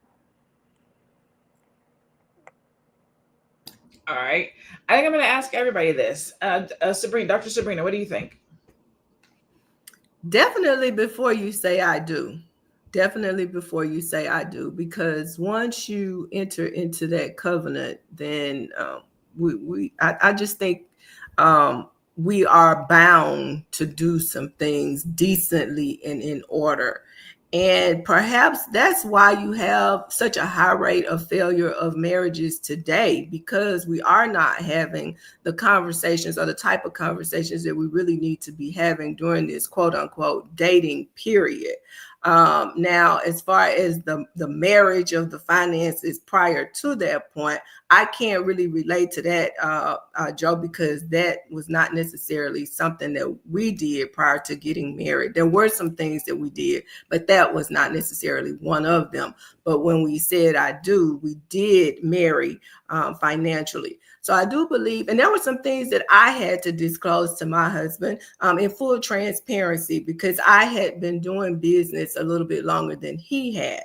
All right. I think I'm going to ask everybody this. Sabrina, Dr. Sabrina, what do you think? Definitely before you say I do. Definitely before you say I do, because once you enter into that covenant, then I just think we are bound to do some things decently and in order. And perhaps that's why you have such a high rate of failure of marriages today, because we are not having the conversations or the type of conversations that we really need to be having during this quote unquote dating period. Now, as far as the marriage of the finances prior to that point, I can't really relate to that, Joe, because that was not necessarily something that we did prior to getting married. There were some things that we did, but that was not necessarily one of them. But when we said I do, we did marry financially. So I do believe, and there were some things that I had to disclose to my husband in full transparency, because I had been doing business a little bit longer than he had.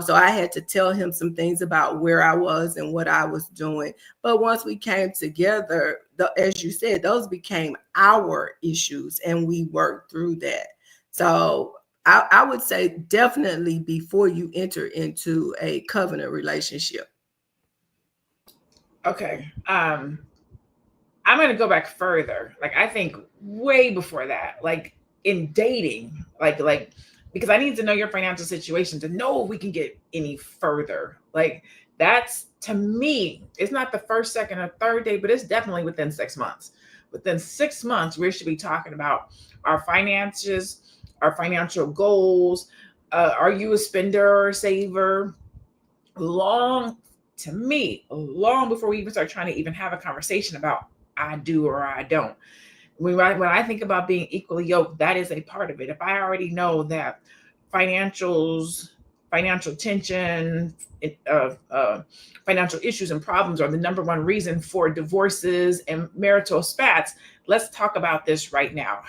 So I had to tell him some things about where I was and what I was doing. But once we came together, as you said, those became our issues and we worked through that. So I would say definitely before you enter into a covenant relationship. Okay. I'm going to go back further. Like, I think way before that, like in dating, like, because I need to know your financial situation to know if we can get any further. Like, that's, to me, it's not the first, second, or third day, but it's definitely within 6 months. Within 6 months, we should be talking about our finances, our financial goals. Are you a spender or a saver? To me, long before we even start trying to even have a conversation about I do or I don't. When I think about being equally yoked, that is a part of it. If I already know that financial tension, financial issues and problems are the number one reason for divorces and marital spats, let's talk about this right now.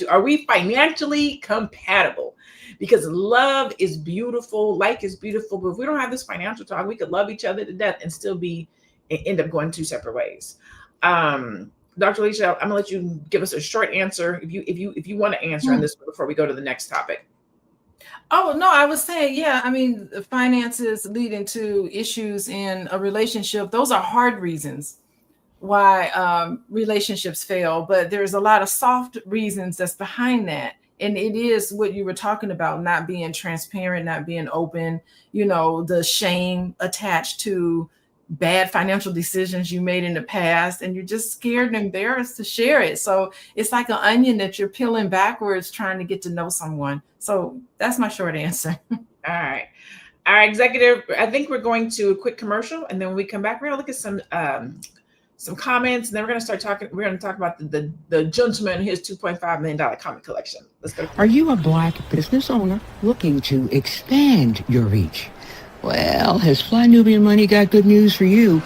Are we financially compatible? Because love is beautiful, like is beautiful, but if we don't have this financial talk, we could love each other to death and still end up going two separate ways. Dr. Alicia, I'm gonna let you give us a short answer if you want to answer on this before we go to the next topic. Oh, no, I was saying, yeah, I mean, the finances leading to issues in a relationship, those are hard reasons why relationships fail, but there's a lot of soft reasons that's behind that. And it is what you were talking about, not being transparent, not being open, the shame attached to bad financial decisions you made in the past, and you're just scared and embarrassed to share it. So it's like an onion that you're peeling backwards trying to get to know someone. So that's my short answer. All right. Our executive, I think we're going to a quick commercial, and then when we come back, we're gonna look at some comments, and then we're gonna start talking. We're gonna talk about the gentleman and his $2.5 million comic collection. Let's go. Are you a Black business owner looking to expand your reach? Well, has Fly Nubian Money got good news for you?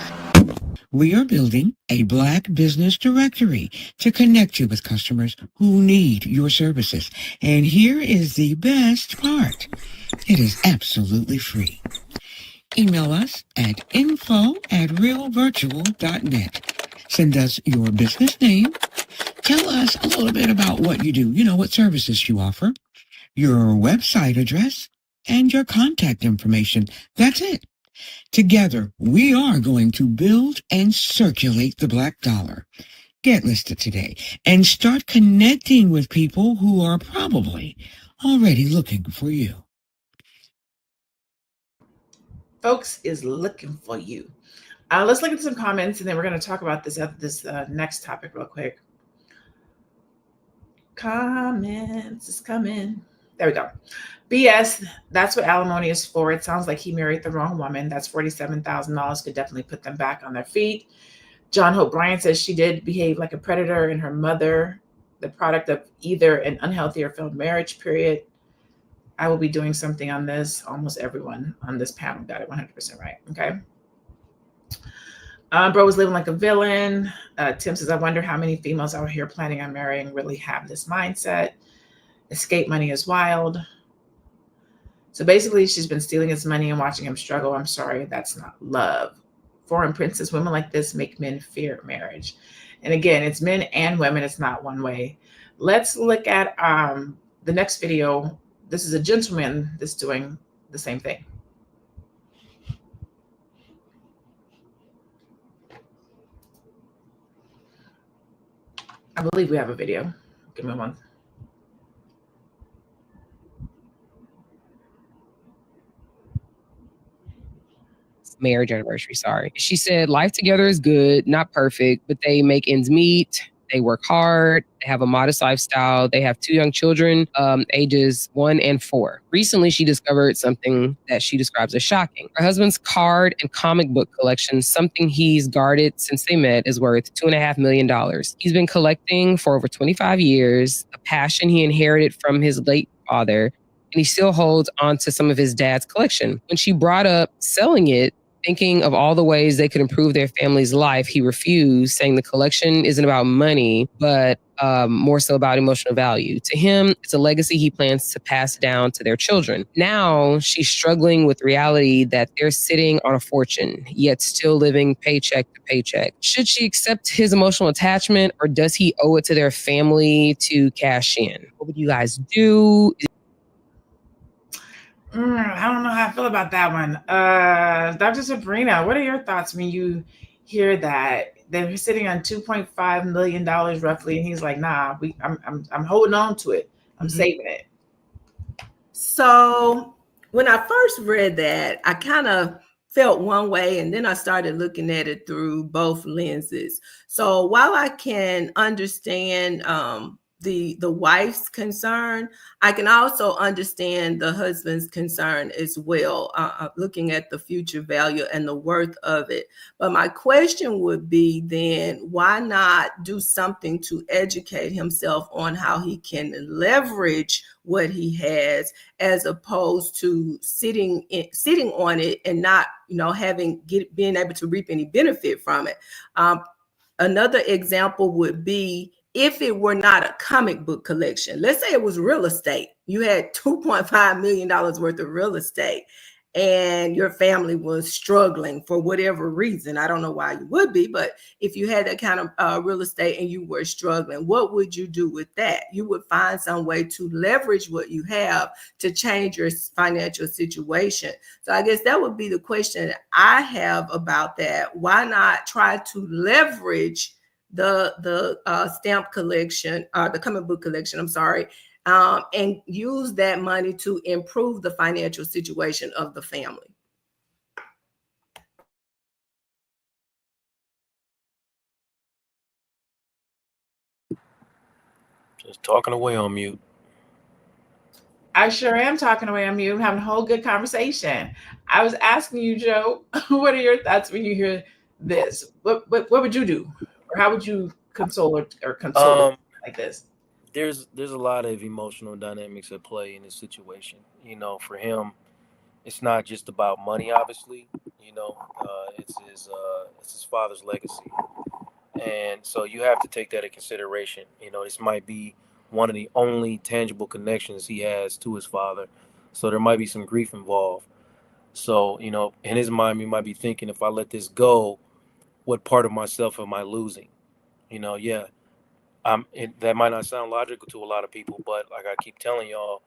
We are building a Black business directory to connect you with customers who need your services. And here is the best part. It is absolutely free. Email us at info@realvirtual.net. Send us your business name. Tell us a little bit about what you do, what services you offer, your website address, and your contact information. That's it. Together, we are going to build and circulate the Black dollar. Get listed today and start connecting with people who are probably already looking for you. Folks is looking for you. Let's look at some comments, and then we're going to talk about this next topic real quick. Comments is coming. There we go. BS, that's what alimony is for. It sounds like he married the wrong woman. That's $47,000. Could definitely put them back on their feet. John Hope Bryant says she did behave like a predator, and her mother, the product of either an unhealthy or failed marriage, period. I will be doing something on this. Almost everyone on this panel got it 100% right. Okay. Bro was living like a villain. Tim says, I wonder how many females out here planning on marrying really have this mindset. Escape money is wild. So basically, she's been stealing his money and watching him struggle. I'm sorry, that's not love. Foreign princess, women like this make men fear marriage. And again, it's men and women. It's not one way. Let's look at the next video. This is a gentleman that's doing the same thing. I believe we have a video. Give me one. Marriage anniversary, sorry. She said life together is good, not perfect, but they make ends meet. They work hard. They have a modest lifestyle. They have 2 young children, ages 1 and 4. Recently, she discovered something that she describes as shocking. Her husband's card and comic book collection, something he's guarded since they met, is worth $2.5 million. He's been collecting for over 25 years, a passion he inherited from his late father, and he still holds on to some of his dad's collection. When she brought up selling it, thinking of all the ways they could improve their family's life, he refused, saying the collection isn't about money, but more so about emotional value. To him, it's a legacy he plans to pass down to their children. Now she's struggling with reality that they're sitting on a fortune, yet still living paycheck to paycheck. Should she accept his emotional attachment, or does he owe it to their family to cash in? What would you guys do? I don't know how I feel about that one. Dr. Sabrina, what are your thoughts when you hear that they're sitting on $2.5 million roughly, and he's like, "Nah, I'm holding on to it. I'm saving it." So when I first read that, I kind of felt one way, and then I started looking at it through both lenses. So while I can understand the wife's concern, I can also understand the husband's concern as well, looking at the future value and the worth of it. But my question would be then, why not do something to educate himself on how he can leverage what he has, as opposed to sitting on it and not, being able to reap any benefit from it. Another example would be, if it were not a comic book collection, let's say it was real estate. You had $2.5 million worth of real estate, and your family was struggling for whatever reason, I don't know why you would be, but if you had that kind of real estate and you were struggling, what would you do with that? You would find some way to leverage what you have to change your financial situation. So I guess that would be the question I have about that. Why not try to leverage the stamp collection, the comic book collection, I'm sorry, and use that money to improve the financial situation of the family? Just talking away on mute. I sure am talking away on mute, having a whole good conversation. I was asking you, Joe, what are your thoughts when you hear this? What would you do? Or how would you console like this? There's a lot of emotional dynamics at play in this situation. You know, for him, it's not just about money, obviously. You know, it's his father's legacy, and so you have to take that into consideration. You know, this might be one of the only tangible connections he has to his father, so there might be some grief involved. So, you know, in his mind, he might be thinking, if I let this go, what part of myself am I losing? You know, yeah, that might not sound logical to a lot of people, but like I keep telling y'all,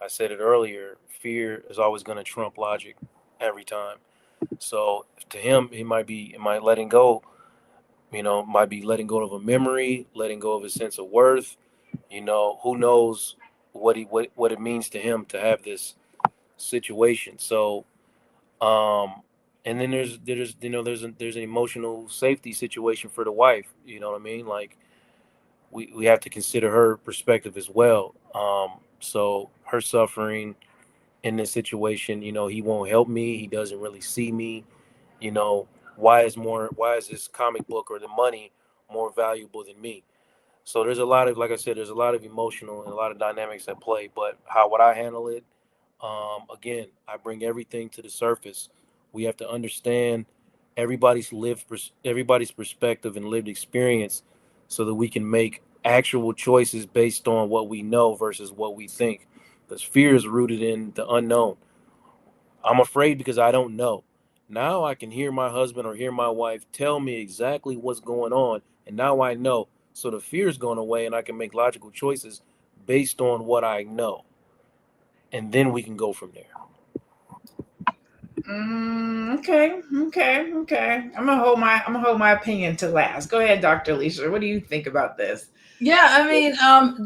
I said it earlier, fear is always going to trump logic every time. So to him, it might letting go, you know, might be letting go of a memory, letting go of his sense of worth. You know, who knows what it means to him to have this situation. So, and then there's you know there's an emotional safety situation for the wife. You know what I mean? Like we have to consider her perspective as well. So her suffering in this situation, you know, he won't help me. He doesn't really see me. You know, why is this comic book or the money more valuable than me? So there's a lot of, like I said, there's a lot of emotional and a lot of dynamics at play. But how would I handle it? Again, I bring everything to the surface. We have to understand everybody's perspective and lived experience, so that we can make actual choices based on what we know versus what we think. Because fear is rooted in the unknown. I'm afraid because I don't know. Now I can hear my husband or hear my wife tell me exactly what's going on, and now I know. So the fear is going away, and I can make logical choices based on what I know, and then we can go from there. Okay. I'm gonna hold my opinion to last. Go ahead, Dr. Alicia. What do you think about this? Yeah, I mean,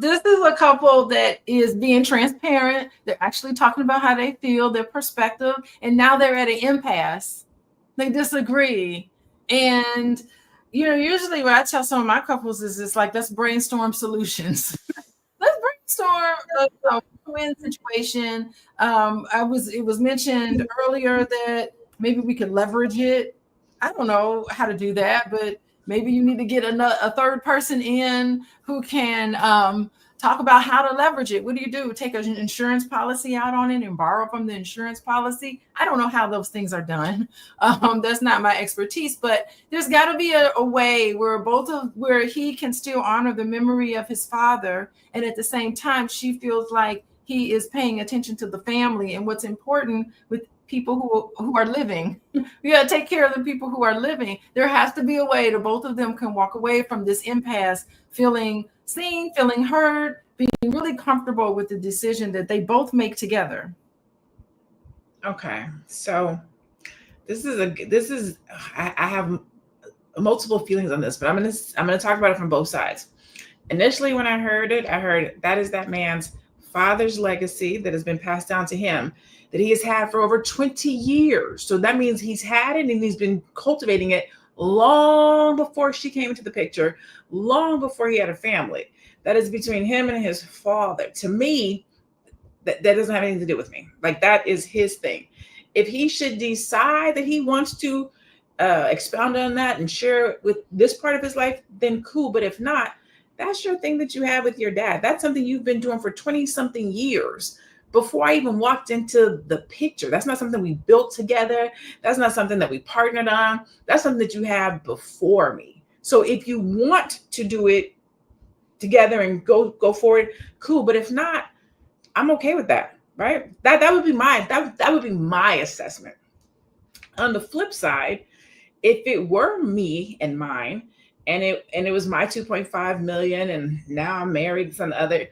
this is a couple that is being transparent. They're actually talking about how they feel, their perspective, and now they're at an impasse. They disagree. And, you know, usually what I tell some of my couples is it's like, let's brainstorm solutions. Let's brainstorm a win situation. It was mentioned earlier that maybe we could leverage it. I don't know how to do that, but maybe you need to get a third person in who can talk about how to leverage it. What do you do? Take an insurance policy out on it and borrow from the insurance policy? I don't know how those things are done. That's not my expertise, but there's got to be a way where he can still honor the memory of his father, and at the same time, she feels like he is paying attention to the family and what's important with people who are living. We got to take care of the people who are living. There has to be a way that both of them can walk away from this impasse feeling seen, feeling heard, being really comfortable with the decision that they both make together. Okay, so I have multiple feelings on this, but I'm gonna talk about it from both sides. Initially, when I heard that is that man's father's legacy that has been passed down to him, that he has had for over 20 years. So that means he's had it and he's been cultivating it long before she came into the picture, long before he had a family. That is between him and his father. To me, that doesn't have anything to do with me. Like, that is his thing. If he should decide that he wants to expound on that and share it with this part of his life, then cool. But if not, that's your thing that you have with your dad. That's something you've been doing for 20 something years before I even walked into the picture. That's not something we built together. That's not something that we partnered on. That's something that you have before me. So if you want to do it together and go forward, cool. But if not, I'm okay with that. right? That would be my assessment. On the flip side, if it were me and mine, and it was my 2.5 million, and now I'm married to some other,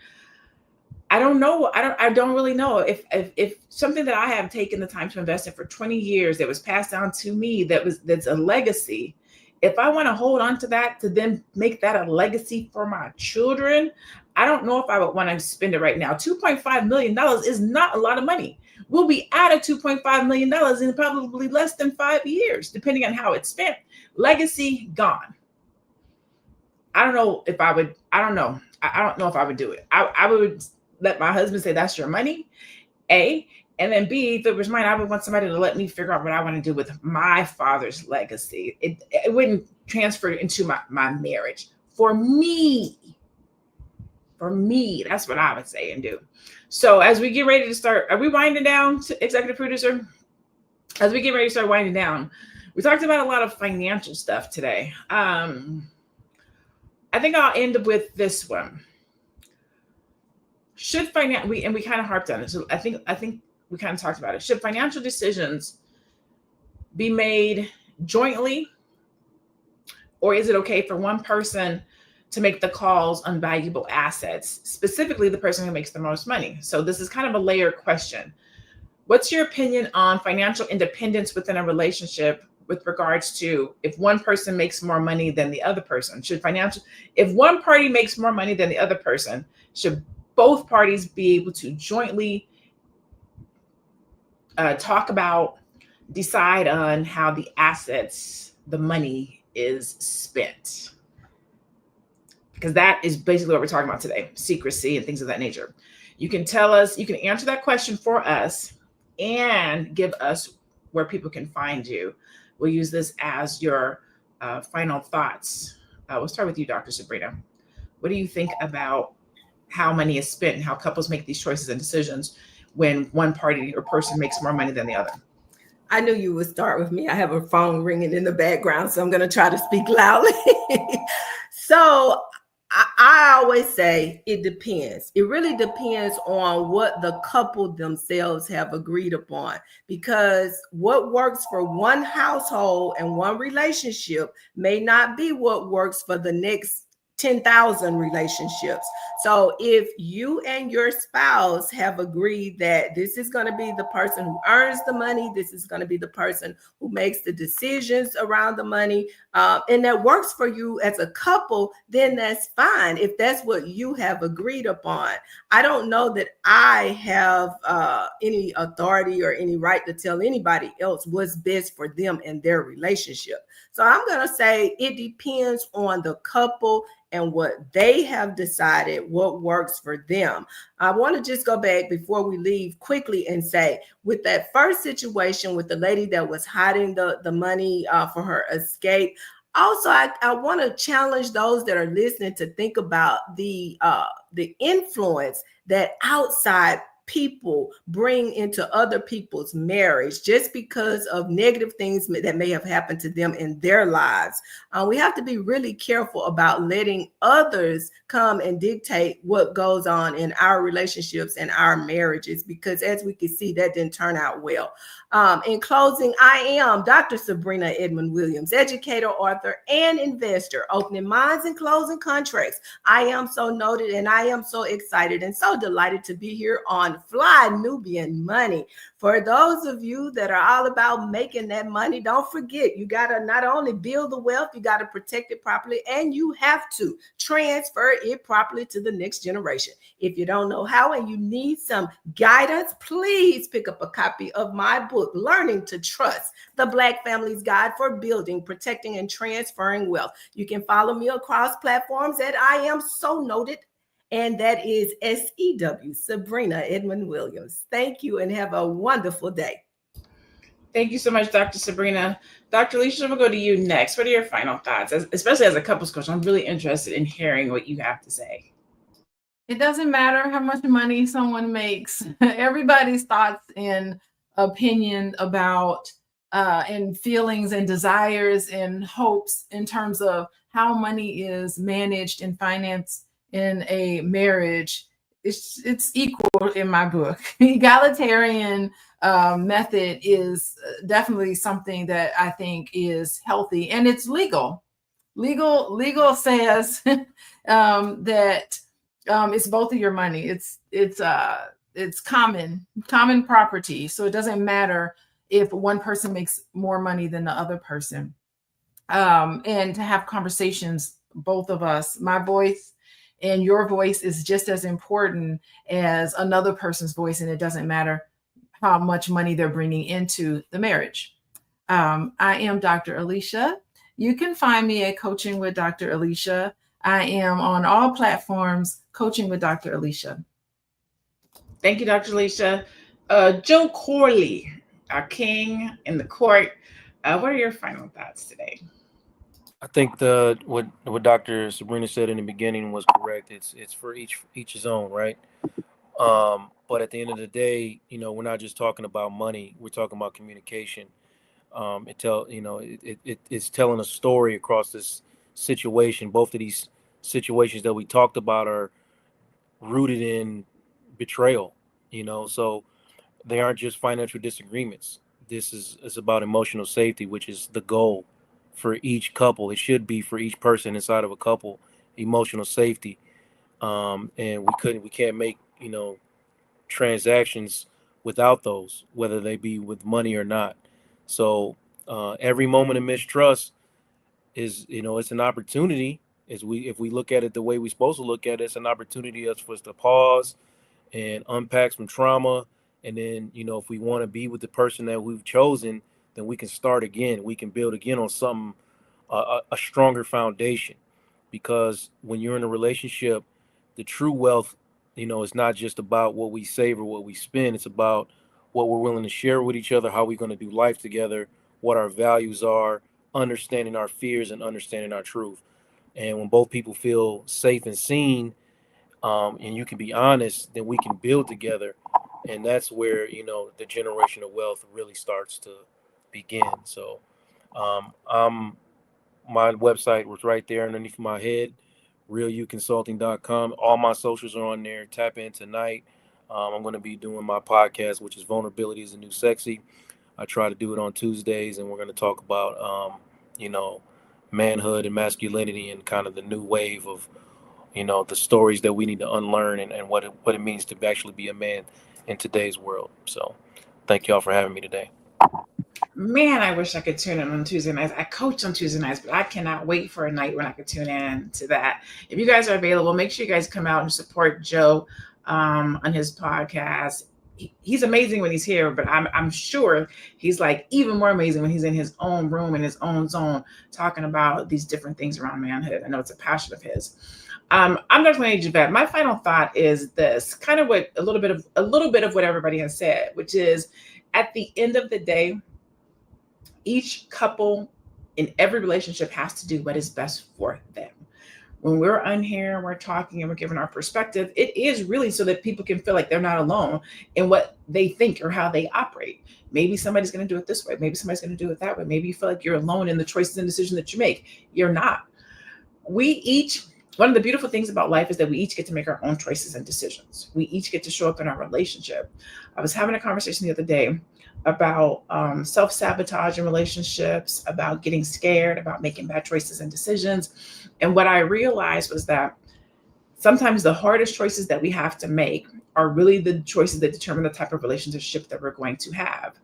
I don't know. I don't really know if something that I have taken the time to invest in for 20 years that was passed down to me, that's a legacy. If I want to hold on to that to then make that a legacy for my children, I don't know if I would want to spend it right now. $2.5 million is not a lot of money. We'll be out of $2.5 million in probably less than 5 years, depending on how it's spent. Legacy gone. I don't know if I would. I don't know. I don't know if I would do it. I would let my husband say that's your money, A, and then B, if it was mine, I would want somebody to let me figure out what I want to do with my father's legacy. It wouldn't transfer into my marriage. For me, that's what I would say and do. So as we get ready to start, are we winding down, executive producer? As we get ready to start winding down, we talked about a lot of financial stuff today. I think I'll end with this one. Should we kind of harped on it. So I think we kind of talked about it. Should financial decisions be made jointly, or is it okay for one person to make the calls on valuable assets, specifically the person who makes the most money? So this is kind of a layered question. What's your opinion on financial independence within a relationship with regards to if one person makes more money than the other person? If one party makes more money than the other person, should both parties be able to jointly talk about, decide on how the assets, the money is spent? Because that is basically what we're talking about today, secrecy and things of that nature. You can tell us, you can answer that question for us and give us where people can find you. We'll use this as your final thoughts. We'll start with you, Dr. Sabrina. What do you think about how money is spent and how couples make these choices and decisions when one party or person makes more money than the other? I knew you would start with me. I have a phone ringing in the background, so I'm going to try to speak loudly. So I always say it depends. It really depends on what the couple themselves have agreed upon, because what works for one household and one relationship may not be what works for the next 10,000 relationships. So if you and your spouse have agreed that this is going to be the person who earns the money, this is going to be the person who makes the decisions around the money, and that works for you as a couple, then that's fine. If that's what you have agreed upon. I don't know that I have any authority or any right to tell anybody else what's best for them and their relationship. So I'm going to say it depends on the couple and what they have decided what works for them. I want to just go back before we leave quickly and say, with that first situation with the lady that was hiding the money for her escape, also, I want to challenge those that are listening to think about the influence that outside people bring into other people's marriage just because of negative things that may have happened to them in their lives. We have to be really careful about letting others come and dictate what goes on in our relationships and our marriages, because as we can see, that didn't turn out well. In closing, I am Dr. Sabrina Edmond Williams, educator, author, and investor, opening minds and closing contracts. I am so noted, and I am so excited and so delighted to be here on Fly Nubian Money. For those of you that are all about making that money, don't forget, you got to not only build the wealth, you got to protect it properly, and you have to transfer it properly to the next generation. If you don't know how and you need some guidance, please pick up a copy of my book, Learning to Trust, the Black Family's Guide for Building, Protecting, and Transferring Wealth. You can follow me across platforms at I Am So Noted, and that is SEW, Sabrina Edmond Williams. Thank you and have a wonderful day. Thank you so much, Dr. Sabrina. Dr. Alicia, we'll go to you next. What are your final thoughts? Especially as a couples coach, I'm really interested in hearing what you have to say. It doesn't matter how much money someone makes. Everybody's thoughts and opinion about and feelings and desires and hopes in terms of how money is managed and financed in a marriage it's equal in my book. Egalitarian method is definitely something that I think is healthy, and it's legal. Legal says that it's both of your money. It's common property, so it doesn't matter if one person makes more money than the other person. And to have conversations, both of us, my voice and your voice is just as important as another person's voice, and it doesn't matter how much money they're bringing into the marriage. I am Dr. Alicia. You can find me at Coaching with Dr. Alicia. I am on all platforms, Coaching with Dr. Alicia. Thank you, Dr. Alicia. Joe Corley, our king in the court. What are your final thoughts today? I think what Dr. Sabrina said in the beginning was correct. It's for each his own, right? But at the end of the day, we're not just talking about money. We're talking about communication. It's telling a story across this situation. Both of these situations that we talked about are rooted in betrayal. So they aren't just financial disagreements. This is about emotional safety, which is the goal for each couple. It should be for each person inside of a couple, emotional safety. And we can't make, transactions without those, whether they be with money or not. So every moment of mistrust is, it's an opportunity. If we look at it the way we're supposed to look at it, it's an opportunity for us to pause and unpack some trauma. And then, if we want to be with the person that we've chosen, then we can start again. We can build again on something, a stronger foundation. Because when you're in a relationship, the true wealth, is not just about what we save or what we spend. It's about what we're willing to share with each other, how we're going to do life together, what our values are, understanding our fears and understanding our truth. And when both people feel safe and seen, and you can be honest, then we can build together. And that's where, the generational wealth really starts to begin. So my website was right there underneath my head, realuconsulting.com. All my socials are on there. Tap in tonight. I'm going to be doing my podcast, which is Vulnerability is the New Sexy. I try to do it on Tuesdays, and we're going to talk about, manhood and masculinity and kind of the new wave of, the stories that we need to unlearn and what it means to actually be a man in today's world. So thank y'all for having me today. Man, I wish I could tune in on Tuesday nights. I coach on Tuesday nights, but I cannot wait for a night when I could tune in to that. If you guys are available, make sure you guys come out and support Joe on his podcast. He's amazing when he's here, but I'm sure he's like even more amazing when he's in his own room, in his own zone, talking about these different things around manhood. I know it's a passion of his. I'm Dr. LaNee Javet. My final thought is this, kind of what a little bit of what everybody has said, which is at the end of the day, each couple in every relationship has to do what is best for them. When we're on here, we're talking and we're giving our perspective, it is really so that people can feel like they're not alone in what they think or how they operate. Maybe somebody's going to do it this way. Maybe somebody's going to do it that way. Maybe you feel like you're alone in the choices and decisions that you make. You're not. One of the beautiful things about life is that we each get to make our own choices and decisions. We each get to show up in our relationship. I was having a conversation the other day about self-sabotage in relationships, about getting scared, about making bad choices and decisions. And what I realized was that sometimes the hardest choices that we have to make are really the choices that determine the type of relationship that we're going to have.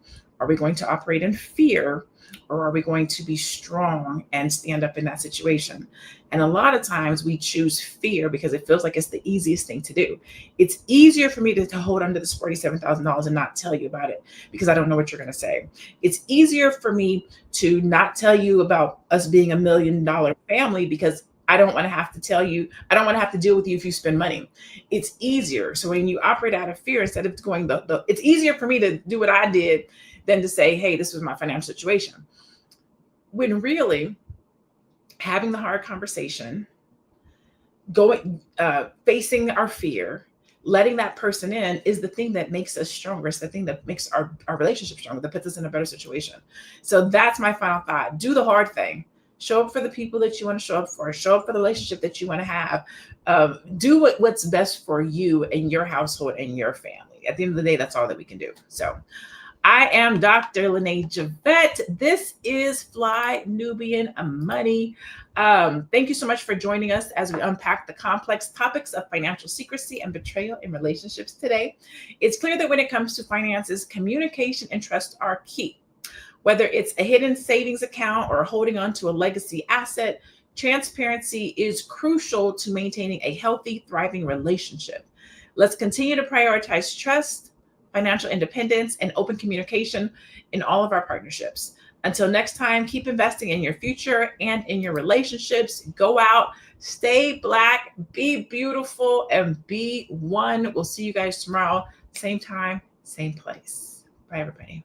Are we going to operate in fear, or are we going to be strong and stand up in that situation? And a lot of times we choose fear because it feels like it's the easiest thing to do. It's easier for me to hold on to this $47,000 and not tell you about it because I don't know what you're going to say. It's easier for me to not tell you about us being $1 million family because I don't want to have to tell you, I don't want to have to deal with you if you spend money. It's easier. So when you operate out of fear, instead of going it's easier for me to do what I did than to say, hey, this was my financial situation. When really having the hard conversation, facing our fear, letting that person in is the thing that makes us stronger. It's the thing that makes our relationship stronger, that puts us in a better situation. So that's my final thought. Do the hard thing. Show up for the people that you want to show up for. Show up for the relationship that you want to have. Do what's best for you and your household and your family. At the end of the day, that's all that we can do. So I am Dr. LaNee Javet. This is Fly Nubian Money. Thank you so much for joining us as we unpack the complex topics of financial secrecy and betrayal in relationships today. It's clear that when it comes to finances, communication and trust are key. Whether it's a hidden savings account or holding on to a legacy asset, transparency is crucial to maintaining a healthy, thriving relationship. Let's continue to prioritize trust, financial independence, and open communication in all of our partnerships. Until next time, keep investing in your future and in your relationships. Go out, stay Black, be beautiful, and be one. We'll see you guys tomorrow, same time, same place. Bye, everybody.